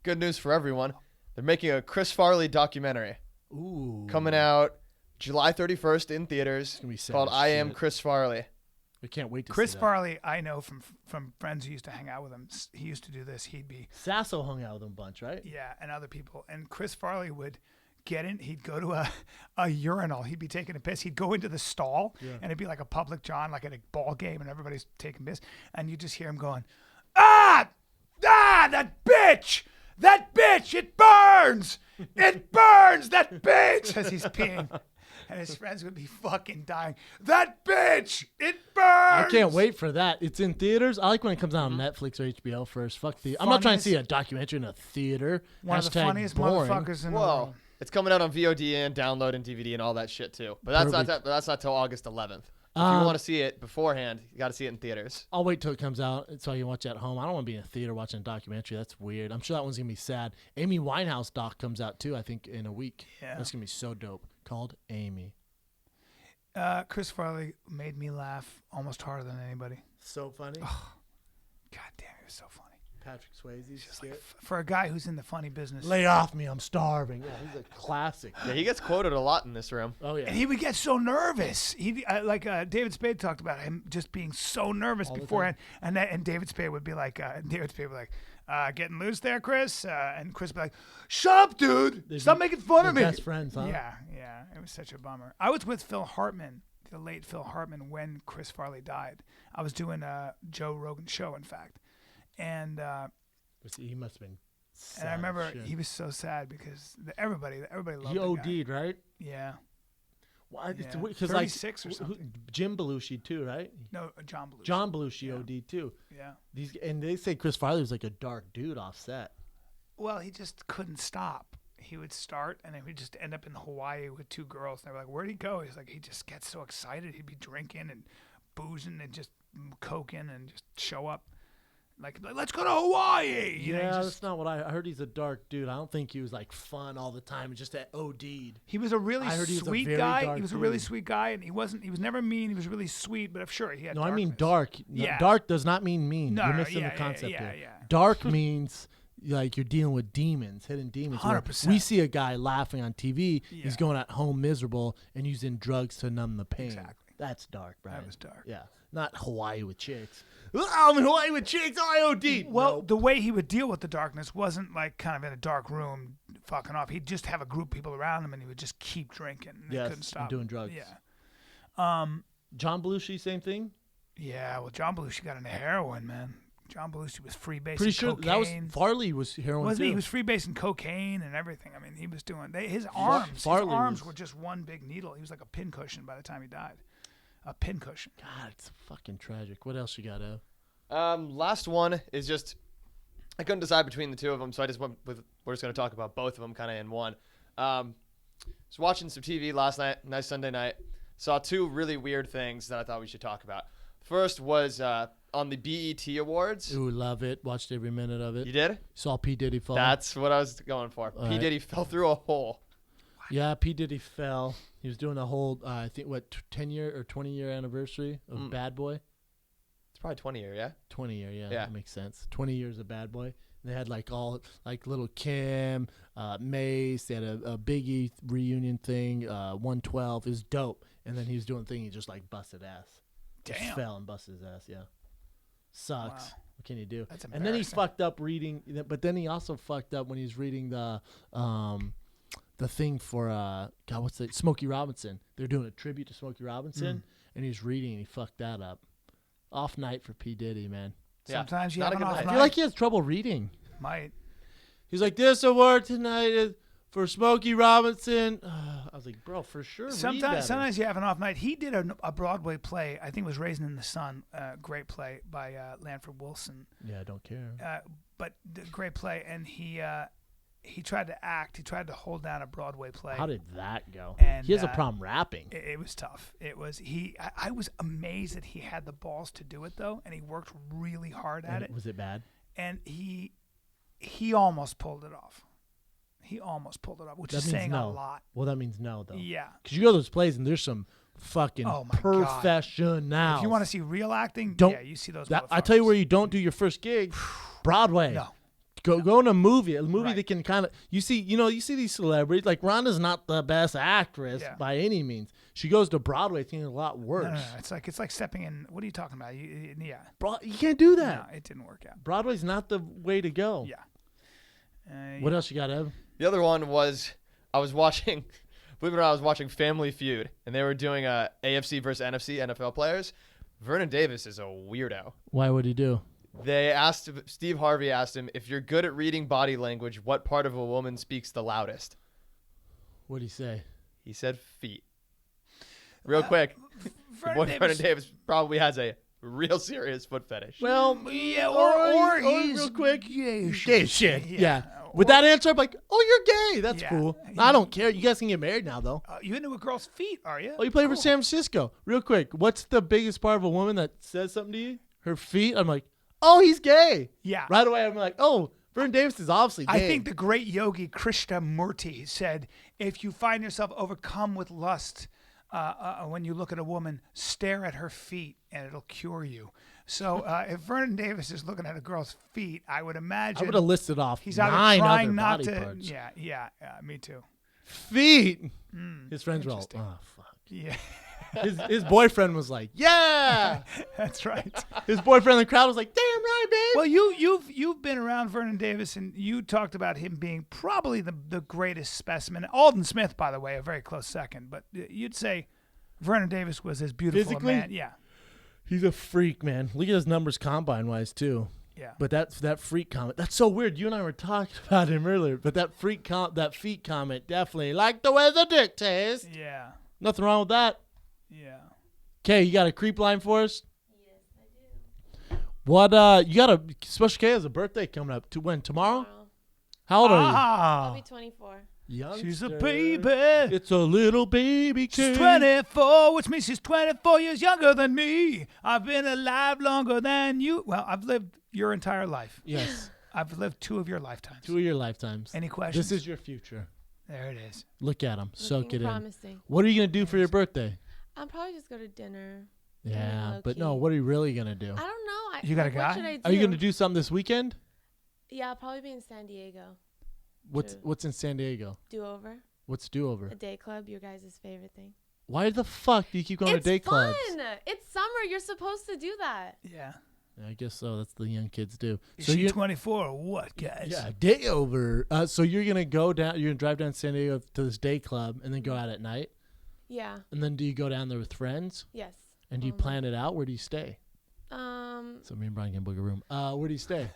Good news for everyone. They're making a Chris Farley documentary Ooh. coming out July 31st in theaters gonna be sad called as I Am shit. Chris Farley. We can't wait to Chris see that. Farley, I know from friends who used to hang out with him. He used to do this. He'd be Sasso hung out with him a bunch, right? and other people. And Chris Farley would get in. He'd go to a urinal. He'd be taking a piss. He'd go into the stall, and it'd be like a public John, like at a ball game, and everybody's taking piss. And you just hear him going, that bitch, it burns, that bitch, as he's peeing. And his friends would be fucking dying. That bitch, it burns. I can't wait for that. It's in theaters. I like when it comes out on Netflix or HBO first. Fuck the. I'm not trying to see a documentary in a theater. One of the Hashtag funniest boring. motherfuckers in the Whoa. world. It's coming out on VOD and download and DVD and all that shit too. But that's not till August 11th. If you want to see it beforehand, you got to see it in theaters. I'll wait till it comes out so I can watch it at home. I don't want to be in a theater watching a documentary. That's weird. I'm sure that one's gonna be sad. Amy Winehouse doc comes out too. I think in a week. Yeah. That's gonna be so dope. Called Amy. Chris Farley made me laugh almost harder than anybody. So funny. God damn, he was so funny. Patrick Swayze's Just like for a guy who's in the funny business. Lay off me, I'm starving. Yeah, he's a classic. Yeah, he gets quoted a lot in this room. Oh yeah. And he would get so nervous. He like David Spade talked about him just being so nervous All the beforehand, and David Spade would be like, getting loose there, Chris, and Chris would be like, shut up, dude, stop making fun of me. Best friends, huh? Yeah, it was such a bummer. I was with Phil Hartman, the late Phil Hartman, when Chris Farley died. I was doing a Joe Rogan show, in fact, and He must have been. Sad I remember as shit. he was so sad because everybody loved He the guy. OD'd, right? Yeah. Why? Yeah. Because 36 or something. Jim Belushi too, right? No, John Belushi. John Belushi OD'd too. Yeah. And they say Chris Farley was like a dark dude off set. Well, he just couldn't stop. He would start, and then we'd just end up in Hawaii with 2 girls. And they were like, "Where'd he go?" He's like, he just gets so excited. He'd be drinking and boozing and just coking and just show up. Like, let's go to Hawaii. You know, Yeah, he that's just- not what I heard. He's a dark dude. I don't think he was like fun all the time. Just that OD'd. He was a really I heard he was a sweet very guy. dark He was a really dude. sweet guy, and he was never mean. He was really sweet, but I'm sure he had. No, I mean darkness. dark. No, Yeah. Dark does not mean mean. No, You're no, missing yeah, the concept yeah, here. yeah. Dark means like you're dealing with demons, hidden demons. Where 100%. We see a guy laughing on TV. Yeah. He's going at home miserable and using drugs to numb the pain. Exactly. That's dark, Brian. That was dark. Yeah, not Hawaii with chicks. I'm in Hawaii with chicks. I OD. Well, the way he would deal with the darkness wasn't like kind of in a dark room fucking off. He'd just have a group of people around him, and he would just keep drinking. And he Yes, couldn't stop. and doing drugs. Yeah. John Belushi, same thing. Yeah, well, John Belushi got into heroin, man. John Belushi was freebasing Pretty sure cocaine. that was Farley was heroin Wasn't too. he? He was freebasing cocaine and everything. I mean, he was doing his arms. Farley His arms was- were just one big needle. He was like a pincushion by the time he died. A pincushion. God, it's fucking tragic. What else you got, Ev? Last one is just I couldn't decide between the 2 of them, so I just went with we're just going to talk about both of them kind of in one. Was watching some TV last night, nice Sunday night. Saw 2 really weird things that I thought we should talk about. First was on the BET Awards. Ooh, love it. Watched every minute of it. You did? Saw P. Diddy fall. That's what I was going for. P. right. Diddy fell through a hole. Yeah, P. Diddy fell. He was doing a whole, I think, 10-year or 20-year anniversary of Bad Boy. It's probably 20 year, yeah? 20-year, yeah, Yeah. that makes sense. 20 years of Bad Boy. They had like all, like Little Kim, Mace. They had a Biggie reunion thing, 112. It was dope. And then he was doing a thing, he just like busted ass. Just Damn. fell and busted his ass, yeah. Sucks. Wow. What can you do? That's And then he embarrassing. fucked up reading, but then he also fucked up when he was reading the thing for God, what's the Smokey Robinson. They're doing a tribute to Smokey Robinson, and he was reading and he fucked that up. Off night for P. Diddy, man. Yeah, Sometimes you not have a an good off night. I night. feel like he has trouble reading. Might. He's like, this award tonight is for Smokey Robinson. I was like, bro, for sure. read better. Sometimes you have an off night. He did a Broadway play. I think it was Raisin in the Sun. Great play by Lanford Wilson. Yeah, I don't care. But great play. And he tried to act. He tried to hold down a Broadway play. How did that go? And, he has a problem rapping. It was tough. It was I was amazed that he had the balls to do it though, and he worked really hard at it. Was it bad? And he almost pulled it off. He almost pulled it off, which That is means saying no. a lot. Well, that means no, though. Yeah. Because you go to those plays and there's some fucking Oh, my God. professionals. If you want to see real acting, Don't- yeah, you see those. I tell you motherfuckers. where you don't do your first gig, Broadway. No. Go in a movie Right. that can kind of you see these celebrities like Ronda's not the best actress Yeah. by any means. She goes to Broadway, it's a lot worse. No. It's like stepping in. What are you talking about? Yeah. You can't do that. No, it didn't work out. Broadway's not the way to go. Yeah. What else you got, Ev? The other one was I was watching, believe it or not, I was watching Family Feud, and they were doing AFC versus NFC NFL players. Vernon Davis is a weirdo. Why would he do? Steve Harvey asked him, if you're good at reading body language, what part of a woman speaks the loudest? What'd he say? He said feet. Real quick, your boy Vernon Davis probably has a real serious foot fetish. Well, Yeah, or he's real quick, gay gay shit. Yeah. Or- With that answer, I'm like, oh, you're gay. That's Yeah. cool. I don't care. You guys can get married now, though. You into a girl's feet, are you? Oh, you play for Cool. San Francisco. Real quick, what's the biggest part of a woman that says something to you? Her feet. I'm like, oh, he's gay. Yeah. Right away, I'm like, oh, Vernon Davis is obviously gay. I think the great yogi Krishnamurti said, if you find yourself overcome with lust when you look at a woman, stare at her feet and it'll cure you. So if Vernon Davis is looking at a girl's feet, I would imagine I would have listed off he's either 9 trying other not body to. parts. Yeah, me too. Feet. His friends were all, interesting. oh, fuck. Yeah, His boyfriend was like, yeah. that's right. His boyfriend in the crowd was like, damn right, babe. Well, you've been around Vernon Davis, and you talked about him being probably the greatest specimen. Alden Smith, by the way, a very close second, but you'd say Vernon Davis was as beautiful Physically? a man. Yeah, He's a freak, man. Look at his numbers combine-wise, too. yeah. But that freak comment, that's so weird. You and I were talking about him earlier, but that that feet comment, definitely like the way the dick tastes. Yeah, Nothing wrong with that. yeah. Okay, you got a creep line for us? Yes, I do. What, you got a, Special K has a birthday coming up. To when, tomorrow? How old are I'll be Ah, 24. you? she's a Youngster. baby. It's a little baby She's kid. 24, which means she's 24 years younger than me. I've been alive longer than you. Well, I've lived your entire life. Yes. I've lived 2 of your lifetimes. 2 of your lifetimes. Any questions? This is your future. There it is. Look at them. Soak Looking it in. promising. What are you going to do for your birthday? I'll probably just go to dinner. Yeah, but no, low-key. what are you really going to do? I don't know. You got a What guy? should I do? Are you going to do something this weekend? Yeah, I'll probably be in San Diego. True. What's in San Diego? Do over. What's do-over? A day club, your guys' favorite thing. Why the fuck do you keep going to day clubs? It's fun. It's summer. You're supposed to do that. Yeah. I guess so. That's the young kids do. Is So she you 24 or what, guys? yeah, day over. So you're gonna go down. You're gonna drive down San Diego to this day club, and then go out at night. Yeah. And then do you go down there with friends? Yes. And do you plan it out? Where do you stay? So me and Bryan can book a room. Where do you stay?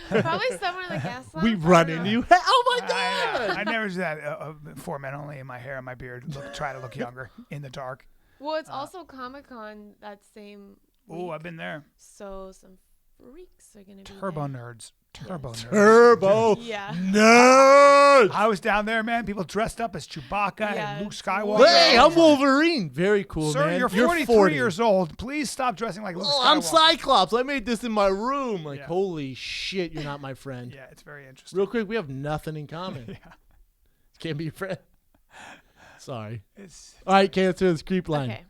Probably somewhere in the gas lamp. We I run don't into know. you. Oh my god! I never do that. 4 men only in my hair and my beard. Try to look younger in the dark. Well, it's also Comic-Con that same week. Oh, I've been there. So some freaks are going to be Turbo there. nerds. Turbo nerds. Turbo Yeah. nerds. I was down there, man. People dressed up as Chewbacca Yeah, and Luke it's Skywalker. Hey, I'm Wolverine. Very cool, Sir, man. you're 43 40. years old. Please stop dressing like Luke Oh, Skywalker. I'm Cyclops. I made this in my room. Like, Yeah. holy shit, you're not my friend. Yeah, it's very interesting. Real quick, we have nothing in common. Yeah. Can't be friends. Sorry. It's All right, okay, let's do this creep line. Okay.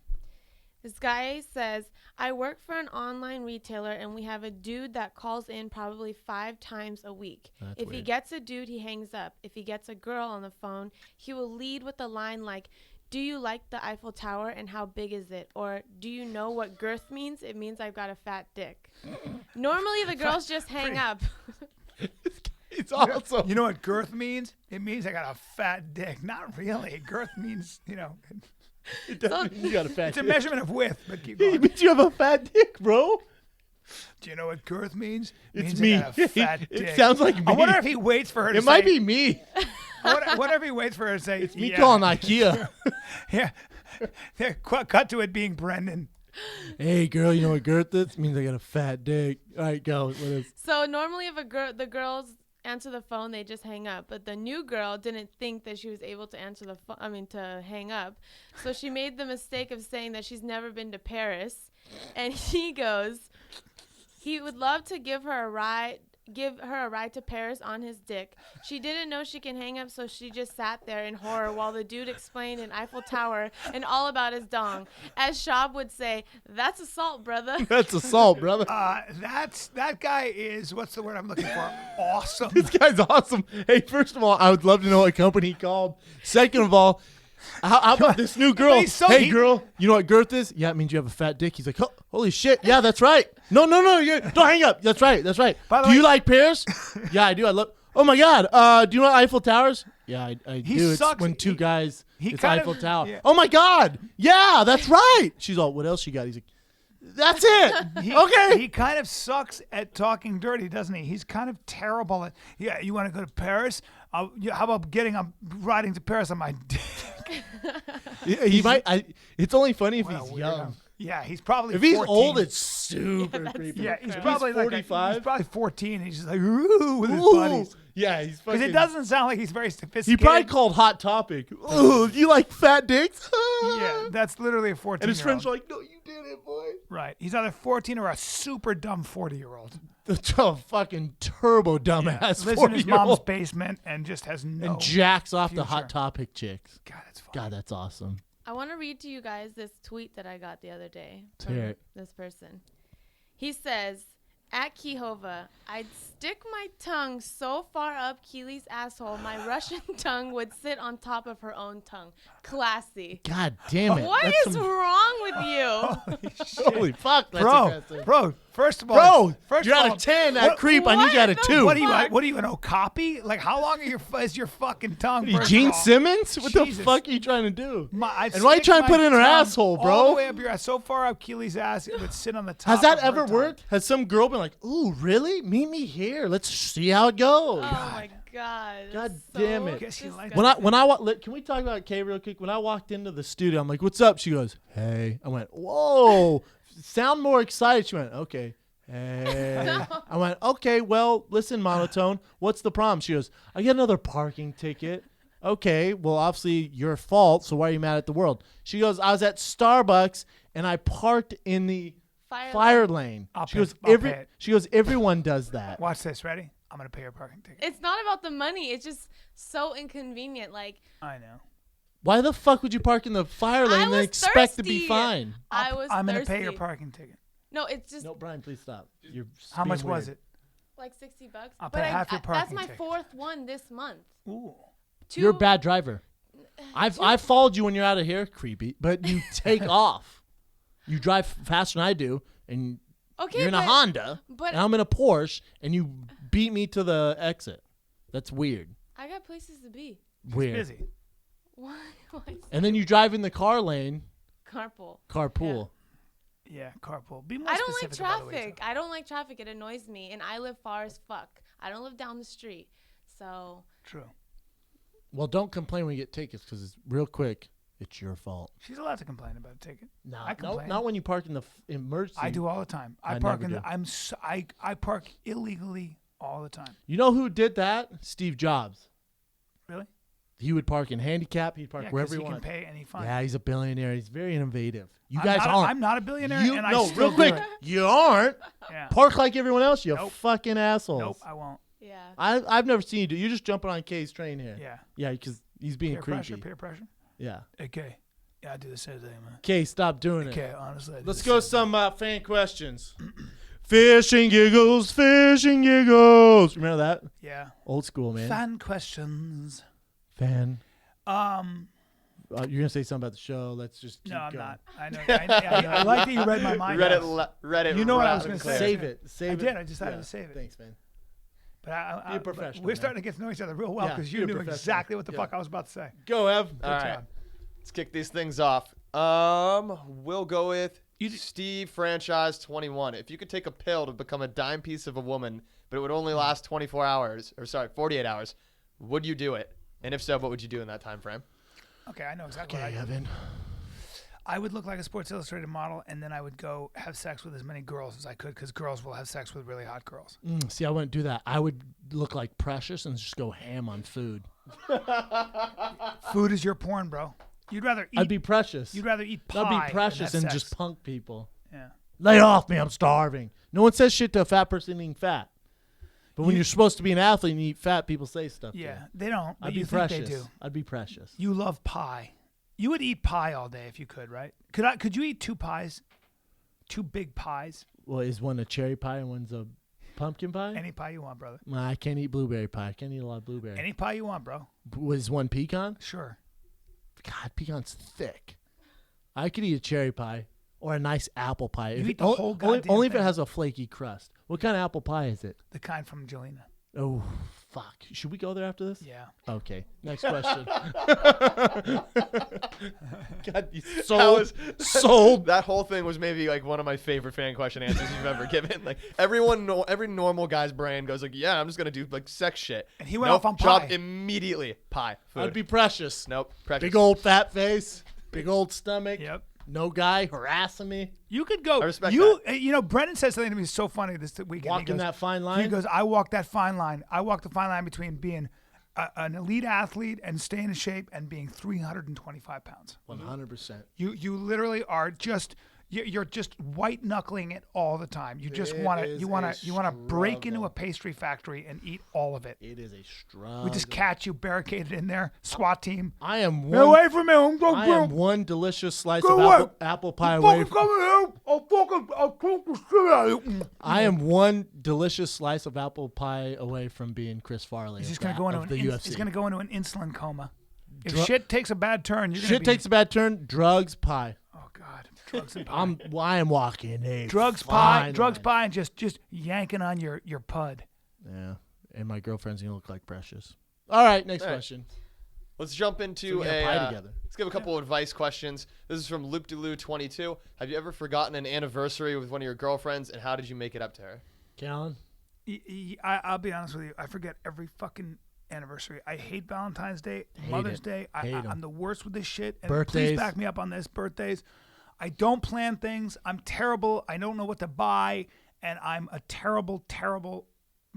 This guy says, I work for an online retailer and we have a dude that calls in probably 5 times a week. That's If he weird. gets a dude, he hangs up. If he gets a girl on the phone, he will lead with a line like, do you like the Eiffel Tower and how big is it? Or do you know what girth means? It means I've got a fat dick. Normally the girls just hang up. It's awesome. You know what girth means? It means I got a fat dick. Not really. Girth means, It doesn't mean you got a fat it's a dick. measurement of width. But keep It going. means you have a fat dick, bro. Do you know what girth means? It's means me. I got a fat It dick. sounds like me. I wonder if he waits for her to It say. might be me. I wonder if he waits for her to say. It's me yeah. calling IKEA. Yeah. Yeah. Cut to it being Brendan. Hey, girl, you know what girth is? It means I got a fat dick. All right, go. What is? So normally if the girls answer the phone, they just hang up. But the new girl didn't think that she was able to answer the phone. To hang up. So she made the mistake of saying that she's never been to Paris. And he goes, he would love to give her a ride to Paris on his dick. She didn't know she can hang up, so she just sat there in horror while the dude explained an Eiffel Tower and all about his dong. As Schaub would say, that's assault, brother. That's assault, brother. That guy is, what's the word I'm looking for? Awesome. This guy's awesome. Hey, first of all, I would love to know what company he called. Second of all, how about this new girl? But he's so- Hey, he- girl, you know what girth is? Yeah, it means you have a fat dick. He's like, oh, holy shit. Yeah, that's right. No, don't hang up. That's right. By the Do you way- like Paris? Yeah, I do. I love. Oh my God. Do you know Eiffel Towers? Yeah, I He do. It's sucks. when two guys. he It's kind of- Eiffel Tower. yeah. Oh my God. Yeah, that's right. She's all, what else you got? He's like, that's it. Okay. He kind of sucks at talking dirty, doesn't he? He's kind of terrible at. Yeah, you want to go to Paris? How about riding to Paris on my dick? He might. It's only funny if What a he's weirdo. young. Yeah, he's probably. If he's 14. old, it's super creepy. Yeah, he's If probably like 45. he's probably 14. And he's just like ooh with his Ooh. buddies. Yeah, he's fucking. Because it doesn't sound like he's very sophisticated. He probably called Hot Topic. Ooh, do you like fat dicks? Yeah, that's literally a 14. And his friends are like, no, you did it, boy. Right. He's either 14 or a super dumb 40-year-old. The fucking turbo dumbass. Lives in his 40-year-old. mom's basement and just has no. And jacks off the future. Hot Topic chicks. God, that's fun. God, that's awesome. I want to read to you guys this tweet that I got the other day Let's from hear it. this person. He says, at Kihova, I'd stick my tongue so far up Keely's asshole, my Russian tongue would sit on top of her own tongue. Classy. God damn it. What That's is some- wrong with you? Holy fuck, that's aggressive. Bro, first of all, You're out of 10 at creep. I need you at a What 2. What are you? Fuck. What are you? An okapi? Like, how long is your fucking tongue? What are you, first Gene of all? Simmons? What the Jesus. fuck are you trying to do? And why you trying to put it in her asshole, bro? All the way up your ass, so far up Keely's ass, it would sit on the top. Has that of her ever tongue. worked? Has some girl been like, ooh, really? Meet me here. Let's see how it goes. Oh my God. God That's damn so it. Guess you like disgusting. Can we talk about Kay real quick? When I walked into the studio, I'm like, what's up? She goes, hey. I went, whoa. Sound more excited. She went, okay. Hey. I went, okay, well, listen, monotone. What's the problem? She goes, I get another parking ticket. Okay, well, obviously your fault, so why are you mad at the world? She goes, I was at Starbucks, and I parked in the fire lane. She goes, everyone does that. Watch this. Ready? I'm going to pay your parking ticket. It's not about the money. It's just so inconvenient. Like, I know. Why the fuck would you park in the fire lane and expect to be fine? I'm going to pay your parking ticket. No, it's just. No, Bryan, please stop. How much was it? Like $60. I'll pay half your parking That's my ticket. 4th one this month. Ooh. You're a bad driver. I've followed you when you're out of here, creepy, but you take off. You drive faster than I do, and you're in a Honda, and I'm in a Porsche, and you beat me to the exit. That's weird. I got places to be. Weird. She's busy. Why? And then you drive in the car lane. Carpool. Yeah, carpool. Be more I don't specific like about the traffic. I don't like traffic. It annoys me, and I live far as fuck. I don't live down the street, so. True. Well, don't complain when you get tickets, because real quick, it's your fault. She's allowed to complain about a ticket. No, I complain. not when you park in the emergency. I do all the time. I park illegally all the time. You know who did that? Steve Jobs. Really? He would park in handicap. He'd park wherever he can wanted. pay any fine. Yeah, he's a billionaire. He's very innovative. You I'm guys not, aren't. I'm not a billionaire, and I no, still real quick, do it. you aren't. Yeah. Park like everyone else, you Nope. fucking assholes. Nope, I won't. Yeah. I've never seen you do. You're just jumping on Kay's train here. Yeah. Yeah, because he's being creepy. Peer pressure. Yeah. Okay. Yeah, I do the same thing, man. Kay, stop doing it. Okay, honestly. Let's go some fan questions. Fish and giggles, fish and giggles. Remember that? Yeah. Old school, man. Fan questions. Fan. You're gonna say something about the show. Let's just keep No, I'm going. not. I know. I like that you read my mind. Read it. You know what I was gonna say. Save it. I did. I decided to save it. Thanks, man. But Be a professional, we're man. starting to get to know each other real well Yeah, because be you a knew professional. exactly what the Yeah. fuck I was about to say. Go, Ev. All right. job. Let's kick these things off. We'll go with Steve Franchise 21. If you could take a pill to become a dime piece of a woman, but it would only last 48 hours, would you do it? And if so, what would you do in that time frame? Okay, I know exactly what Okay, I do. Evan. I would look like a Sports Illustrated model, and then I would go have sex with as many girls as I could because girls will have sex with really hot girls. See, I wouldn't do that. I would look like Precious and just go ham on food. Food is your porn, bro. You'd rather eat. I'd be Precious. You'd rather eat pie. I'd be Precious than and have just sex. punk people. Yeah. Lay off me, I'm starving. No one says shit to a fat person eating fat. But when you're supposed to be an athlete and you eat fat, people say stuff to you. Yeah, they don't. But I'd you be think Precious. they do. I'd be Precious. You love pie. You would eat pie all day if you could, right? Could you eat 2 pies? 2 big pies? Well, is one a cherry pie and one's a pumpkin pie? Any pie you want, brother. Nah, I can't eat blueberry pie. I can't eat a lot of blueberry. Any pie you want, bro. Was one pecan? Sure. God, pecan's thick. I could eat a cherry pie or a nice apple pie. You If eat the whole goddamn only if it thing. has a flaky crust. What kind of apple pie is it? The kind from Jelena. Oh, fuck. Should we go there after this? Yeah. Okay. Next question. God, you sold. That whole thing was maybe like one of my favorite fan question answers you've ever given. Like every normal guy's brain goes like, yeah, I'm just gonna do like sex shit. And he went off on job pie. Immediately. Pie. Food. I'd be Precious. Nope. Precious. Big old fat face. Big old stomach. Yep. No guy harassing me. You could go. I respect that. You know, Brennan said something to me so funny this weekend. Walking that fine line. He goes, I walk that fine line. I walk the fine line between being an elite athlete and staying in shape and being 325 pounds. 100%. You literally are just you're just white knuckling it all the time. You just want to break into a pastry factory and eat all of it. It is a struggle. We just catch you barricaded in there, SWAT team. I am Get away from me! I am one delicious slice of apple pie away. I am one delicious slice of apple pie away from being Chris Farley. He's going to go into the UFC. He's going to go into an insulin coma. If shit takes a bad turn, you're shit takes a bad turn. Drugs, pie. Oh God, drugs and pie. I am walking a drugs, fine pie, and just yanking on your pud. Yeah, and my girlfriend's gonna look like Precious. All right, next question. Let's jump into pie together. Let's give a couple of advice questions. This is from LoopDeloo22. Have you ever forgotten an anniversary with one of your girlfriends, and how did you make it up to her? Callan? I'll be honest with you. I forget every fucking anniversary. I hate Valentine's Day, Mother's Day. I'm the worst with this shit. And birthdays. Please back me up on this. Birthdays. I don't plan things. I'm terrible. I don't know what to buy. and I'm a terrible, terrible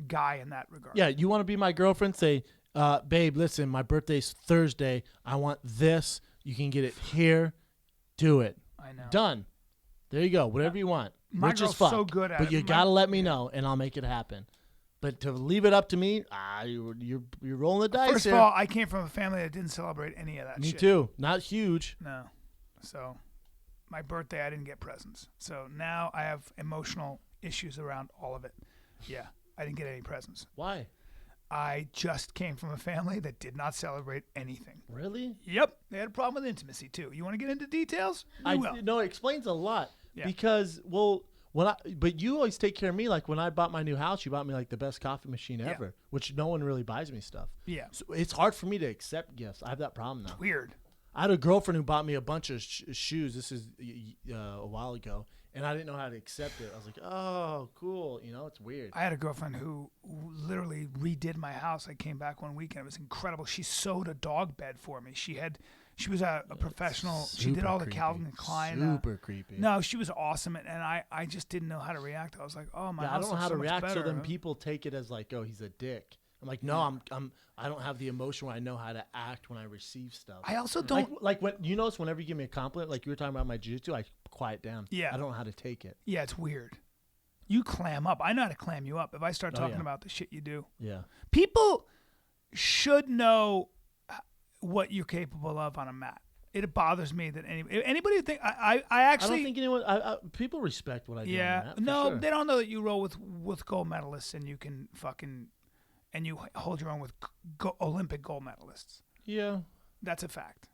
guy in that regard. Yeah, you want to be my girlfriend? Say, babe, listen, my birthday's Thursday. I want this. You can get it here. Do it. I know. Done. There you go. Whatever you want. My Rich as girl's fuck. so good at but it. you gotta let me know, and I'll make it happen. But to leave it up to me, you're rolling the dice. First of all, I came from a family that didn't celebrate any of that me shit. too. Not huge. No. So, my birthday, I didn't get presents. So now I have emotional issues around all of it. Yeah, I didn't get any presents. Why? I just came from a family that did not celebrate anything. Really? Yep, they had a problem with intimacy too. You want to get into details? We will. No, it explains a lot. Yeah. Because but you always take care of me. Like when I bought my new house, you bought me like the best coffee machine ever, which no one really buys me stuff. Yeah. So it's hard for me to accept gifts. I have that problem now. Weird. I had a girlfriend who bought me a bunch of shoes. This is a while ago, and I didn't know how to accept it. I was like, "Oh, cool." You know, it's weird. I had a girlfriend who literally redid my house. I came back one weekend. It was incredible. She sewed a dog bed for me. She was a professional. She did all the Calvin Klein. Super creepy. No, she was awesome, and I just didn't know how to react. I was like, "Oh my!" Yeah, I house don't know looks how to so much react. So better. then people take it as like, "Oh, he's a dick." I'm like, no, I don't have the emotion where I know how to act when I receive stuff. I also don't like when you notice whenever you give me a compliment, like you were talking about my jiu-jitsu, I quiet down. Yeah. I don't know how to take it. Yeah, it's weird. You clam up. I know how to clam you up if I start talking about the shit you do. Yeah. People should know what you're capable of on a mat. It bothers me that anybody think I actually. I don't think anyone. People respect what I do. Yeah. On the mat, for No, sure. they don't know that you roll with gold medalists and you can fucking and you hold your own with Olympic gold medalists. Yeah. That's a fact.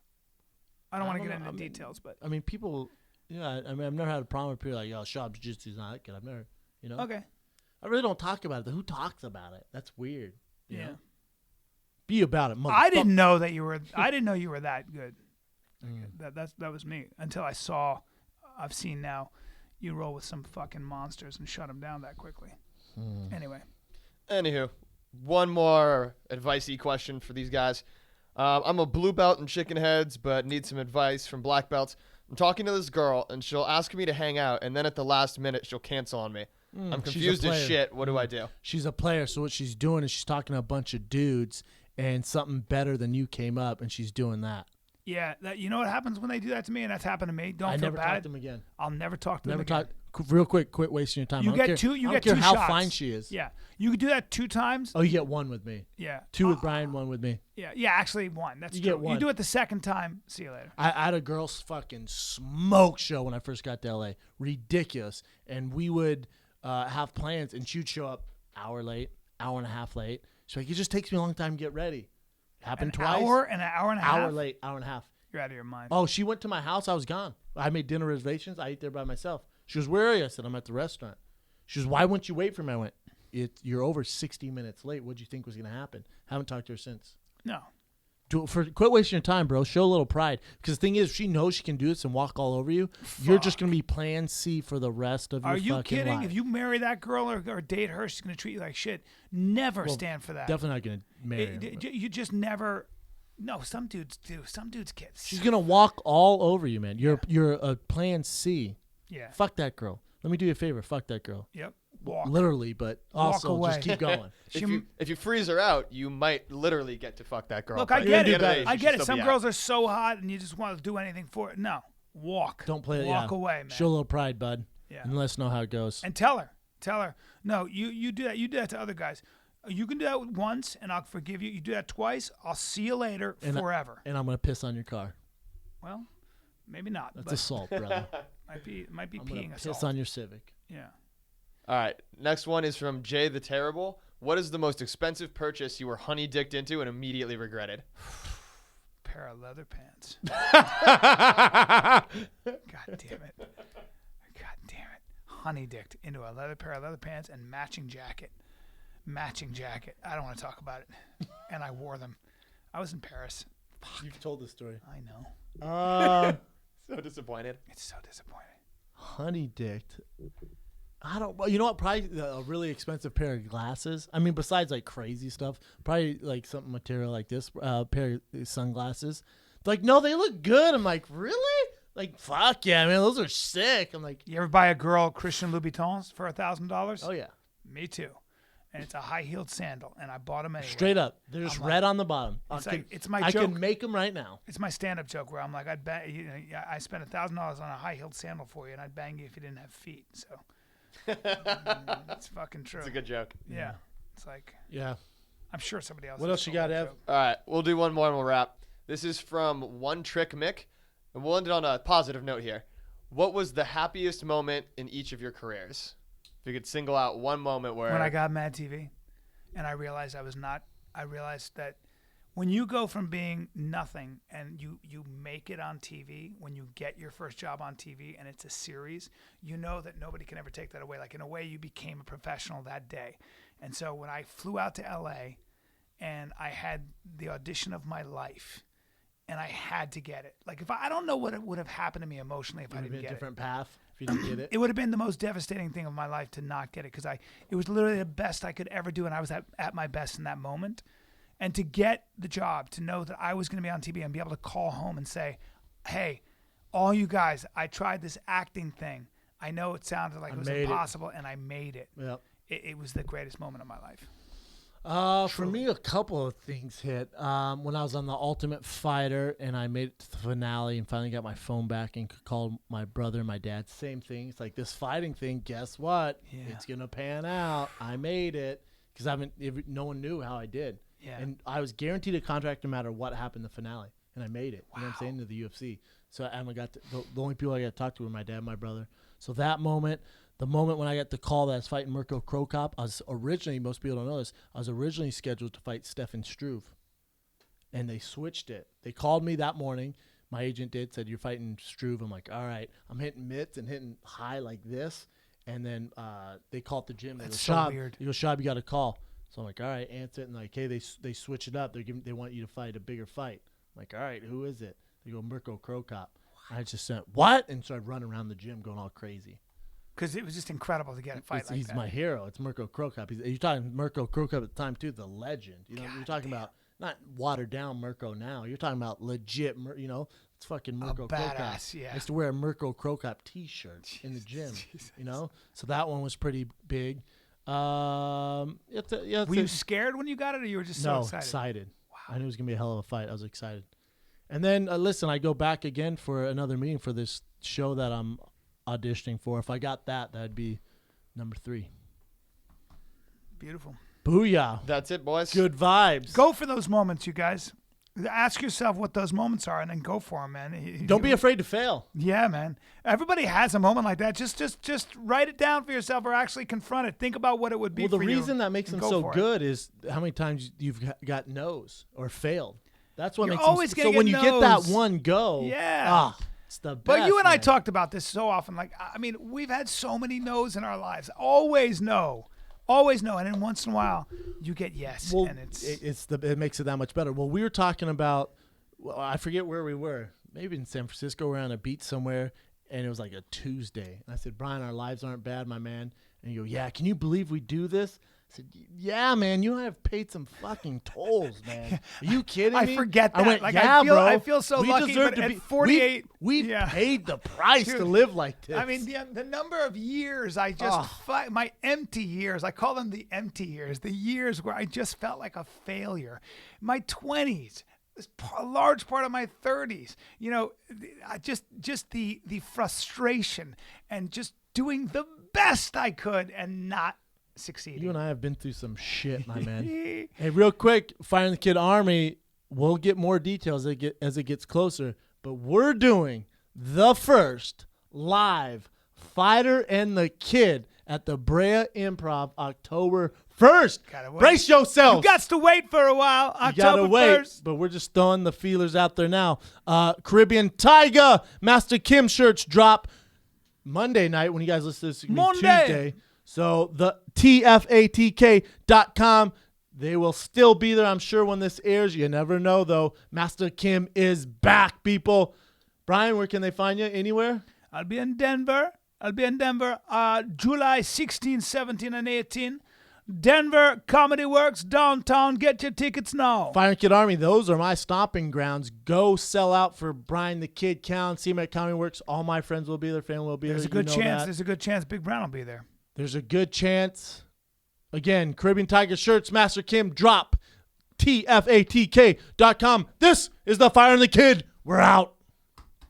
I don't want to get into I mean, details, but I mean, people. Yeah. I mean, I've never had a problem with people like, "Yo, shop jiu-jitsu's not that good." I've never. You know. okay. I really don't talk about it. But who talks about it? That's weird. You Yeah. know? Be about it, motherfucker. I didn't know that you were. I didn't know you were that good. Mm. That was me until I've seen now, you roll with some fucking monsters and shut them down that quickly. Anyway, Anywho, one more advice-y question for these guys. I'm a blue belt in chicken heads, but need some advice from black belts. I'm talking to this girl, and she'll ask me to hang out, and then at the last minute, she'll cancel on me. I'm confused as shit. What do I do? She's a player, so what she's doing is she's talking to a bunch of dudes, and something better than you came up, and she's doing that. yeah, you know what happens when they do that to me, and that's happened to me. Don't I feel never bad. talked to them again. I'll never talk to Never them again. talk. Real quick, quit wasting your time. You I don't get two. You I get don't two care how shots. fine she is. Yeah, you could do that 2 times. Oh, you get one with me. Yeah, 2 with Bryan, 1 with me. yeah. Actually, 1. That's You true. get 1. You do it the second time. See you later. I had a girl's fucking smoke show when I first got to LA. Ridiculous. And we would have plans, and she'd show up hour late, hour and a half late. She's like, it just takes me a long time to get ready. Happened An twice. hour and a half. Hour late, hour and a half. You're out of your mind. Oh, she went to my house. I was gone. I made dinner reservations. I ate there by myself. She goes, where are you? I said, I'm at the restaurant. She goes, why wouldn't you wait for me? I went, you're over 60 minutes late. What'd you think was going to happen? Haven't talked to her since. No. Quit wasting your time, bro. Show a little pride. Because the thing is, if she knows she can do this and walk all over you, you're just going to be plan C for the rest of your fucking life. Are you kidding? If you marry that girl or date her, she's going to treat you like shit. Never stand for that. Definitely not going to marry her. You just never. No, some dudes do. Some dudes get. She's going to walk all over you, man. You're a plan C. Yeah. Fuck that girl. Let me do you a favor. Fuck that girl. Yep. Walk. Literally, but also away. just keep going. If you freeze her out, you might literally get to fuck that girl. Look, but I get at the it. end of the day, I she get should it. still Some be girls out. are so hot, and you just want to do anything for it. No, walk. Don't play it. Walk Yeah. away, man. Show a little pride, bud. Yeah. And let us know how it goes. And tell her. No, you do that. You do that to other guys. You can do that once, and I'll forgive you. You do that twice, I'll see you later forever. And I'm going to piss on your car. Well, maybe not. That's but assault, brother. might be I'm peeing going to assault. piss on your Civic. Yeah. All right. Next one is from Jay the Terrible. What is the most expensive purchase you were honey-dicked into and immediately regretted? Pair of leather pants. God damn it. Honey-dicked into a pair of leather pants and matching jacket. I don't want to talk about it. And I wore them. I was in Paris. You've told this story. I know. So disappointed. It's so disappointing. Honey-dicked. I don't. Well, you know what? Probably a really expensive pair of glasses. I mean, besides like crazy stuff, probably like something material like this pair of sunglasses. Like, no, they look good. I'm like, really? Like, fuck yeah, man, those are sick. I'm like, You ever buy a girl Christian Louboutins for $1,000? oh yeah. Me too. And it's a high-heeled sandal, and I bought them anyway. Straight up. They're just red on the bottom. It's my I joke. can make them right now. It's my stand-up joke where I'm like, I'd bet I spent $1,000 on a high-heeled sandal for you, and I'd bang you if you didn't have feet. So it's fucking true. It's a good joke. Yeah. It's like, Yeah. I'm sure somebody else. What has else you told got, that Ev? joke. All right, we'll do one more and we'll wrap. This is from One Trick Mick, and we'll end it on a positive note here. What was the happiest moment in each of your careers? If you could single out one moment where When I got Mad TV, and I realized I realized that when you go from being nothing and you make it on TV, when you get your first job on TV and it's a series, you know that nobody can ever take that away. Like, in a way, you became a professional that day. And so when I flew out to LA and I had the audition of my life, and I had to get it. Like, if I don't know what would have happened to me emotionally if I didn't Maybe get a it. different path if you didn't get it. It would have been the most devastating thing of my life to not get it, because it was literally the best I could ever do, and I was at my best in that moment. And to get the job, to know that I was going to be on TV and be able to call home and say, hey, all you guys, I tried this acting thing. I know it sounded like it was impossible, and I made it. Yep. It was the greatest moment of my life. For me, a couple of things hit. When I was on the Ultimate Fighter and I made it to the finale and finally got my phone back and could call my brother and my dad. Same thing. It's like, this fighting thing, guess what? Yeah. It's going to pan out. I made it. Because no one knew how I did. Yeah. And I was guaranteed a contract no matter what happened in the finale. And I made it. Wow. You know what I'm saying? To the UFC. So the only people I got to talk to were my dad and my brother. So that moment, the moment when I got the call that I was fighting Mirko Krokop, I was originally, most people don't know this, I was originally scheduled to fight Stefan Struve. And they switched it. They called me that morning. My agent said, you're fighting Struve. I'm like, all right. I'm hitting mitts and hitting high like this. And then they call at the gym. That's they go, so Shab, weird. They go, Shab, you got a call. So I'm like, all right, answer it. And like, hey, they switch it up. They want you to fight a bigger fight. I'm like, all right, who is it? They go, Mirko Krokop. I just said, what? And started running around the gym going all crazy. Because it was just incredible to get a fight like He's that. my hero. It's Mirko Krokop. You're talking Mirko Krokop at the time, too, the legend. You know, God you're talking damn. about not watered down Mirko now. You're talking about legit, it's fucking Mirko Krokop. badass, yeah. I used to wear a Mirko Krokop T-shirt in the gym, Jesus. you know? So that one was pretty big. Were you scared when you got it, or you were just so excited? Wow. I knew it was going to be a hell of a fight. I was excited. And then, listen, I go back again for another meeting for this show that I'm auditioning for. If I got that, that'd be number 3. Beautiful. Booyah. That's it, boys. Good vibes. Go for those moments, you guys. Ask yourself what those moments are, and then go for them, man. Don't be afraid to fail. Yeah, man. Everybody has a moment like that. Just write it down for yourself, or actually confront it. Think about what it would be. Well, the for you, reason that makes and them go so for it. good is how many times you've got no's or failed. That's what You're makes always them. gonna So when you get get that no's. one go, Yeah. it's the best. But you and I man. talked about this so often. Like, I mean, we've had so many no's in our lives. Always no. Always no. And then once in a while, you get yes. Well, and it makes it that much better. Well, we were talking about, I forget where we were. Maybe in San Francisco, we're on a beach somewhere, and it was like a Tuesday. And I said, Bryan, our lives aren't bad, my man. And you go, yeah, can you believe we do this? I said, yeah, man, you and I have paid some fucking tolls, man. Are you kidding me? I forget that. I went, Like, yeah, bro. bro. I feel so we lucky, deserve but to at be, 48, we've yeah. paid the price to Dude, live like this. I mean, the number of years I just my empty years. I call them the empty years. The years where I just felt like a failure. My 20s, a large part of my 30s. You know, I just the frustration and just doing the best I could and not succeeding. You and I have been through some shit, my man. Hey, real quick, Fire the Kid Army, we'll get more details as it gets closer, but we're doing the first live Fighter and the Kid at the Brea Improv October 1st. Gotta wait. Brace yourself. You got to wait for a while. You gotta October wait, 1st. but we're just throwing the feelers out there now. Caribbean Tiger Master Kim shirts drop Monday night. When you guys listen to this, it's gonna be Monday. Tuesday. So the TFATK.com, they will still be there, I'm sure, when this airs. You never know, though. Master Kim is back, people. Bryan, where can they find you? Anywhere? I'll be in Denver. July 16, 17, and 18. Denver Comedy Works downtown. Get your tickets now. Fire and Kid Army, those are my stomping grounds. Go sell out for Bryan the Kid Count. See him at Comedy Works. All my friends will be there. Family will be There's there. a good chance. That. There's a good chance Big Brown will be there. There's a good chance. Again, Caribbean Tiger shirts, Master Kim, drop. TFATK.com. This is the Fire and the Kid. We're out.